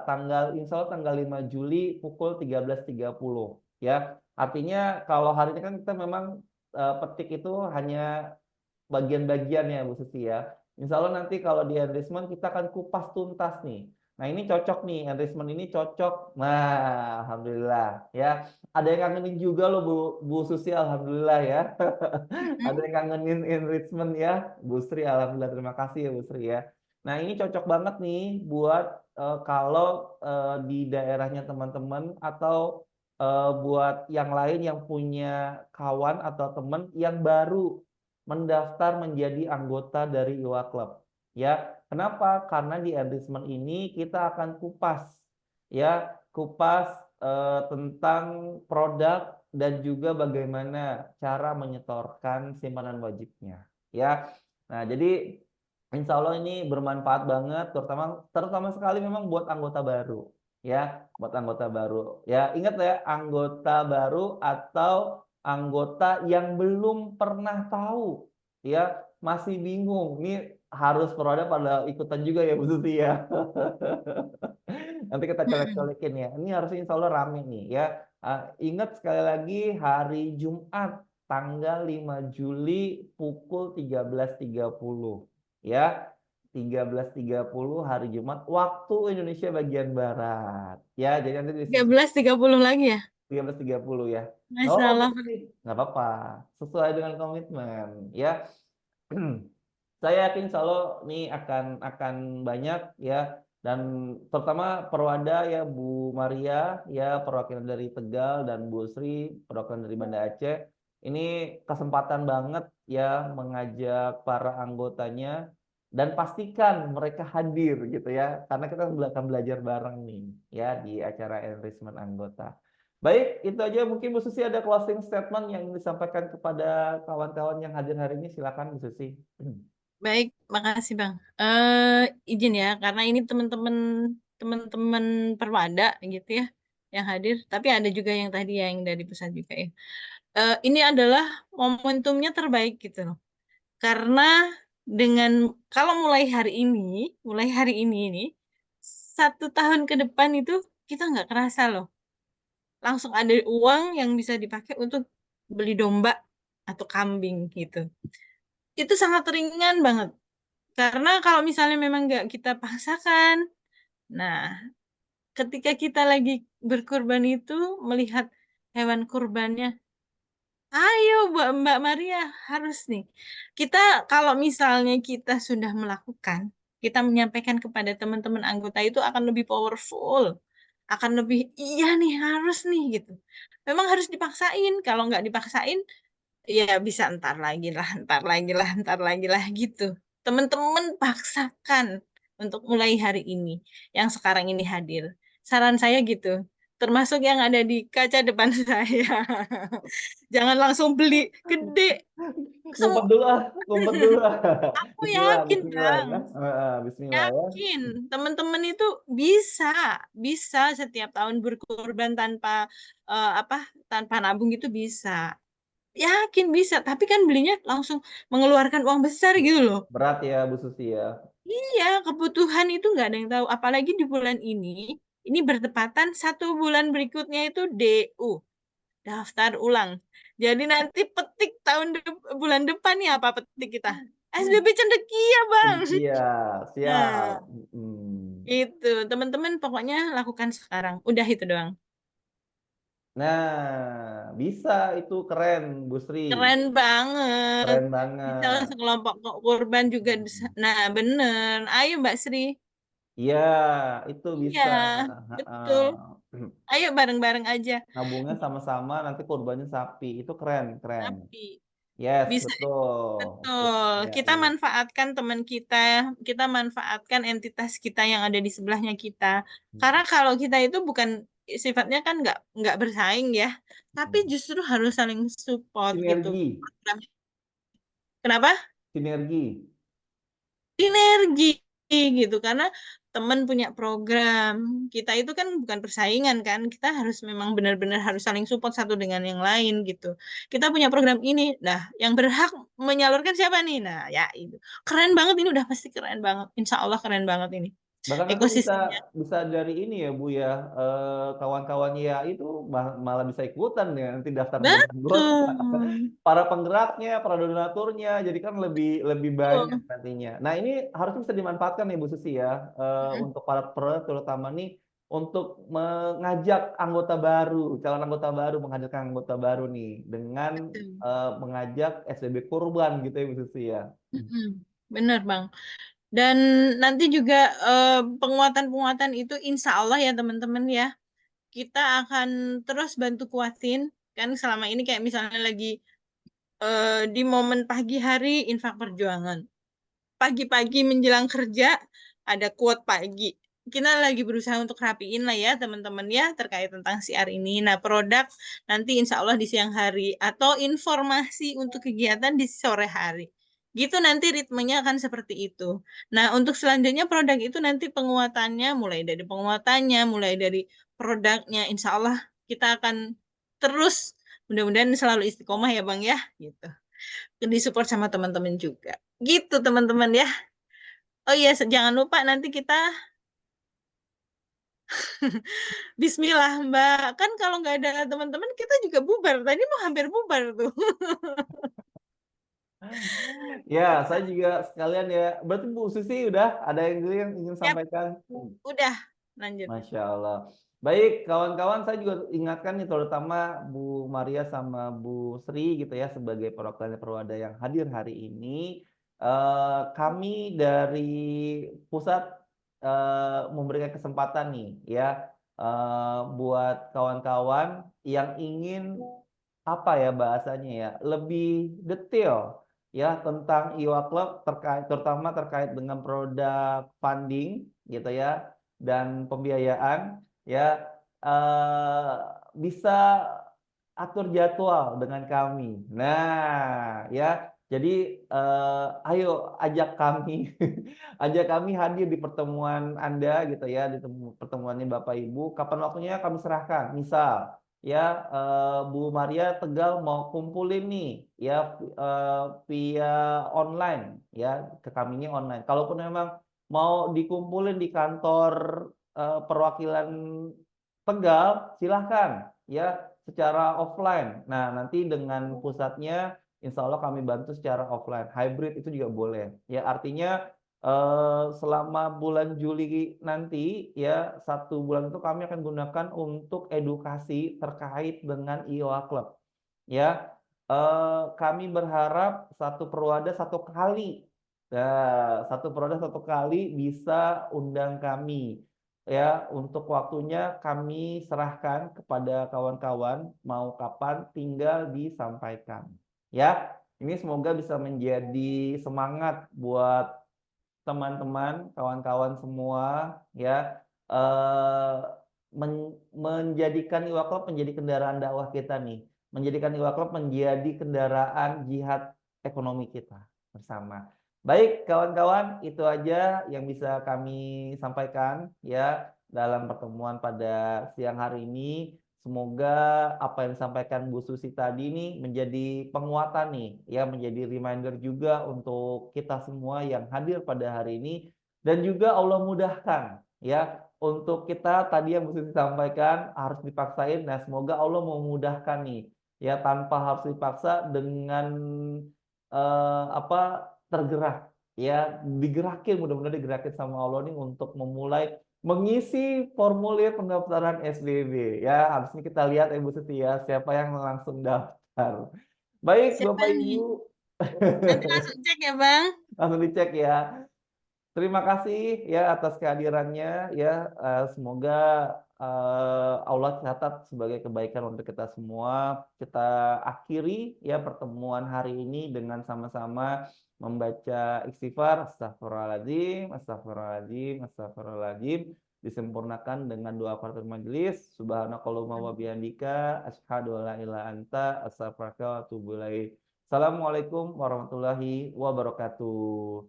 insya Allah tanggal 5 Juli pukul 13.30 ya. Artinya kalau hari ini kan kita memang petik itu hanya bagian-bagian ya Bu Susi ya. Insya Allah nanti kalau di enrichment kita akan kupas tuntas nih. Nah ini cocok nih, enrichment ini cocok. Nah Alhamdulillah ya. Ada yang kangenin juga loh Bu Susi, Alhamdulillah ya. Ada yang kangenin enrichment ya. Bu Sri, Alhamdulillah, terima kasih ya Bu Sri ya. Nah ini cocok banget nih buat kalau di daerahnya teman-teman atau buat yang lain yang punya kawan atau teman yang baru mendaftar menjadi anggota dari Iwa Club. Ya, kenapa? Karena di enrichment ini kita akan kupas ya, kupas tentang produk dan juga bagaimana cara menyetorkan simpanan wajibnya. Ya. Nah, jadi insya Allah ini bermanfaat banget, terutama sekali memang buat anggota baru. Ya, buat anggota baru. Ya, ingat ya, anggota baru atau anggota yang belum pernah tahu ya, masih bingung ini harus perwada pada ikutan juga ya Bu Susi ya. Nanti kita colek-colekin ya, ini harusnya insya Allah rame nih ya. Ingat sekali lagi hari Jumat tanggal 5 Juli pukul 13.30 ya, 13.30 hari Jumat waktu Indonesia bagian Barat ya. Jadi nanti di 13.30 lagi ya. 13.30 ya. Nggak Masya apa-apa, Allah. nggak apa-apa. Sesuai dengan komitmen ya. Saya yakin insya Allah ini akan banyak ya, dan terutama perwada ya Bu Maria ya, perwakilan dari Tegal, dan Bu Sri perwakilan dari Banda Aceh. Ini kesempatan banget ya mengajak para anggotanya dan pastikan mereka hadir gitu ya, karena kita akan belajar bareng nih ya di acara enrichment anggota. Baik, itu aja mungkin Bu Susi, ada closing statement yang disampaikan kepada kawan-kawan yang hadir hari ini, silakan Bu Susi. Baik, makasih Bang. Izin ya, karena ini teman-teman perwada gitu ya yang hadir, tapi ada juga yang tadi yang dari pusat juga ya. Ini adalah momentumnya terbaik gitu loh. Karena dengan kalau mulai hari ini ini 1 tahun ke depan itu kita nggak kerasa loh. langsung ada uang yang bisa dipakai untuk beli domba atau kambing gitu. Itu sangat ringan banget. Karena kalau misalnya memang nggak kita paksakan, nah ketika kita lagi berkurban itu melihat hewan kurbannya, ayo Mbak Maria harus nih. Kita kalau misalnya kita sudah melakukan, kita menyampaikan kepada teman-teman anggota itu akan lebih powerful, akan lebih iya nih harus nih gitu. Memang harus dipaksain. Kalau nggak dipaksain, ya bisa ntar lagi lah, ntar lagi lah, ntar lagi lah gitu. Teman-teman paksakan untuk mulai hari ini, yang sekarang ini hadir. Saran saya gitu, termasuk yang ada di kaca depan saya. Jangan langsung beli gede. Ngumpet Sem- dulu ah, ngumpet dulu ah. Aku Bismillah, yakin, Bismillah Bang. ya. Bismillah ya. Yakin. Teman-teman itu bisa, bisa setiap tahun berkorban tanpa apa? Tanpa nabung itu bisa. Yakin bisa, tapi kan belinya langsung mengeluarkan uang besar gitu loh. Berat ya Bu Susi ya. Iya, kebutuhan itu nggak ada yang tahu. Apalagi di bulan ini bertepatan 1 bulan berikutnya itu DU, daftar ulang. Jadi nanti petik bulan depan nih apa petik kita? SBB Cendekia, Bang. Iya, siap. Nah, Mm. itu teman-teman pokoknya lakukan sekarang. Udah itu doang. Nah, bisa itu keren Bu Sri. Keren banget. Keren Bisa banget. sekelompok korban juga. Mm. Nah, bener. Ayo Mbak Sri. Iya, itu Iya, bisa. betul. Ha-ha. Ayo bareng-bareng aja. Nabungnya sama-sama, nanti korbannya sapi. Itu keren, keren. Tapi Yes, bisa, betul. betul. Iya, Kita iya. manfaatkan teman kita manfaatkan entitas kita yang ada di sebelahnya kita. Karena kalau kita itu bukan sifatnya kan nggak bersaing ya, tapi justru harus saling support gitu. Sinergi, Kenapa? sinergi. Sinergi gitu karena teman punya program, kita itu kan bukan persaingan kan, kita harus memang benar-benar harus saling support satu dengan yang lain gitu. Kita punya program ini, nah yang berhak menyalurkan siapa nih? Nah ya itu keren banget, ini udah pasti keren banget, insya Allah keren banget ini Bahkan nanti bisa ekosistemnya. bisa dari ini ya Bu ya, kawan-kawannya ya itu malah bisa ikutan ya nanti daftar jadi anggota. Betul, Para penggeraknya, para donaturnya, jadi kan lebih lebih banyak betul. nantinya. Nah ini harusnya bisa dimanfaatkan nih Bu Susi ya, Mm-mm. untuk para terutama nih untuk mengajak anggota baru, calon anggota baru, menghadirkan anggota baru nih dengan Betul. mengajak SBB kurban gitu ya Bu Susi ya. Mm-mm. Bener Bang. Dan nanti juga penguatan-penguatan itu insya Allah ya teman-teman ya. Kita akan terus bantu kuatin kan selama ini kayak misalnya lagi di momen pagi hari infak perjuangan, pagi-pagi menjelang kerja ada quote pagi, kita lagi berusaha untuk rapiin lah ya teman-teman ya terkait tentang siar ini. Nah produk nanti insya Allah di siang hari atau informasi untuk kegiatan di sore hari gitu, nanti ritmenya akan seperti itu. Nah untuk selanjutnya produk itu nanti penguatannya mulai dari produknya insya Allah kita akan terus, mudah-mudahan selalu istiqomah ya Bang ya gitu, disupport sama teman-teman juga gitu teman-teman ya. Oh iya, jangan lupa nanti kita Bismillah Mbak. Kan kalau nggak ada teman-teman kita juga bubar. Tadi mau hampir bubar tuh. Ya, saya juga sekalian ya. Berarti Bu Susi udah ada yang dulu yang ingin Yap, sampaikan? udah lanjut. Masya Allah. Baik, kawan-kawan, saya juga ingatkan nih terutama Bu Maria sama Bu Sri gitu ya sebagai perwakilan Perwada yang hadir hari ini. Kami dari pusat memberikan kesempatan nih ya, buat kawan-kawan yang ingin apa ya bahasanya ya lebih detail ya tentang Iwa Club terkait terutama terkait dengan produk funding gitu ya dan pembiayaan ya, eh, bisa atur jadwal dengan kami. Nah, ya, jadi ayo ajak kami, ajak kami hadir di pertemuan Anda gitu ya, di pertemuannya Bapak Ibu. Kapan waktunya kami serahkan. Misal, ya Bu Maria Tegal mau kumpulin nih, ya via online, ya ke kaminya online. Kalaupun memang mau dikumpulin di kantor perwakilan Tegal, silahkan. ya secara offline. Nah, nanti dengan pusatnya insya Allah kami bantu secara offline. Hybrid itu juga boleh. Ya, artinya selama bulan Juli nanti ya 1 bulan itu kami akan gunakan untuk edukasi terkait dengan IOA Club. Ya, kami berharap satu perwada 1 kali. Nah, satu perwada 1 kali bisa undang kami. Ya, untuk waktunya kami serahkan kepada kawan-kawan mau kapan tinggal disampaikan. Ya, ini semoga bisa menjadi semangat buat teman-teman, kawan-kawan semua ya eh, menjadikan Iwa Club menjadi kendaraan dakwah kita nih, menjadikan Iwa Club menjadi kendaraan jihad ekonomi kita bersama. Baik, kawan-kawan, itu aja yang bisa kami sampaikan ya dalam pertemuan pada siang hari ini. Semoga apa yang disampaikan Bu Susi tadi nih menjadi penguatan nih, ya menjadi reminder juga untuk kita semua yang hadir pada hari ini dan juga Allah mudahkan ya untuk kita tadi yang Bu Susi sampaikan harus dipaksain. Nah, semoga Allah memudahkan nih ya tanpa harus dipaksa dengan tergerak ya digerakin mudah-mudahan digerakin sama Allah nih untuk memulai mengisi formulir pendaftaran SBB ya harusnya kita lihat Ibu Setia siapa yang langsung daftar. Baik Siapa Bapak nih? Ibu Nanti langsung cek ya, Bang. langsung dicek ya. Terima kasih ya atas kehadirannya ya. Semoga Allah catat sebagai kebaikan untuk kita semua. Kita akhiri ya pertemuan hari ini dengan sama-sama membaca istighfar, astagfirullahaladzim, astagfirullahaladzim, astagfirullahaladzim. Disempurnakan dengan doa kafaratul majelis. Subhanakallahumma wa bihamdika asyhadu an la ilaha illa anta astaghfiruka wa atubu ilaik. Assalamualaikum warahmatullahi wabarakatuh.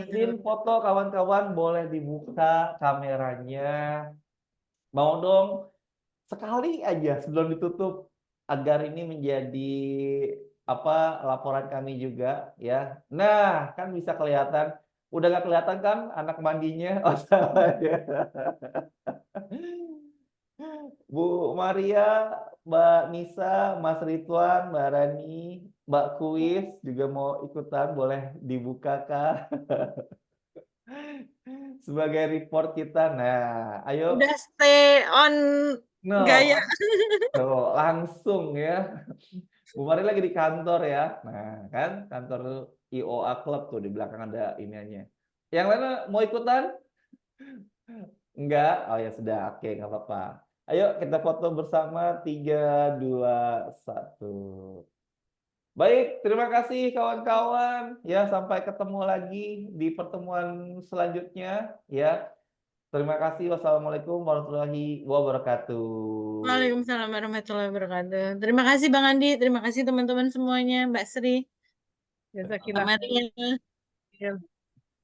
Izin foto kawan-kawan boleh dibuka kameranya. Mau dong sekali aja sebelum ditutup agar ini menjadi laporan kami juga ya. Nah, kan bisa kelihatan. Udah gak kelihatan kan anak mandinya? Oh, salah ya. Bu Maria, Mbak Nisa, Mas Ridwan, Mbak Rani, Mbak Kuis juga mau ikutan, boleh dibuka Kak sebagai report kita. Nah, ayo. Udah stay on No, gaya. tuh, langsung ya. Bu Maria lagi di kantor ya. Nah, kan kantor IOA Club tuh di belakang ada iniannya. Yang lainnya mau ikutan? Enggak? Oh ya sudah, oke, nggak apa-apa. Ayo kita foto bersama 3, 2, 1. Baik, terima kasih kawan-kawan. Ya, sampai ketemu lagi di pertemuan selanjutnya. Ya, terima kasih. Wassalamualaikum warahmatullahi wabarakatuh. Waalaikumsalam warahmatullahi wabarakatuh. Terima kasih Bang Andi, terima kasih teman-teman semuanya, Mbak Sri, Jazakillah. Mbak Maria,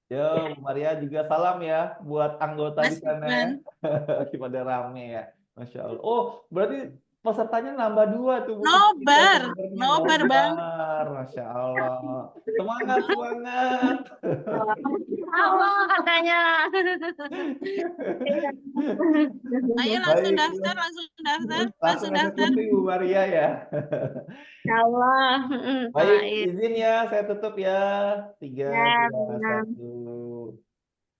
Yo, Bu Maria juga salam ya buat anggota di Mas sana ya. Ridwan. Lagi pada rame ya. Masya Allah. Oh, berarti pesertanya nambah 2 tuh Bu. Nobar, Sebenarnya nobar Bang. nobar. Masya Allah. Semangat, semangat. Allah katanya. Ayo langsung Baik. daftar, langsung daftar, Langsung langsung daftar. eksekusi Bu Maria ya. Allah. Baik, Baik. izin ya saya tutup ya. 3, Ya, 2, benar. 1.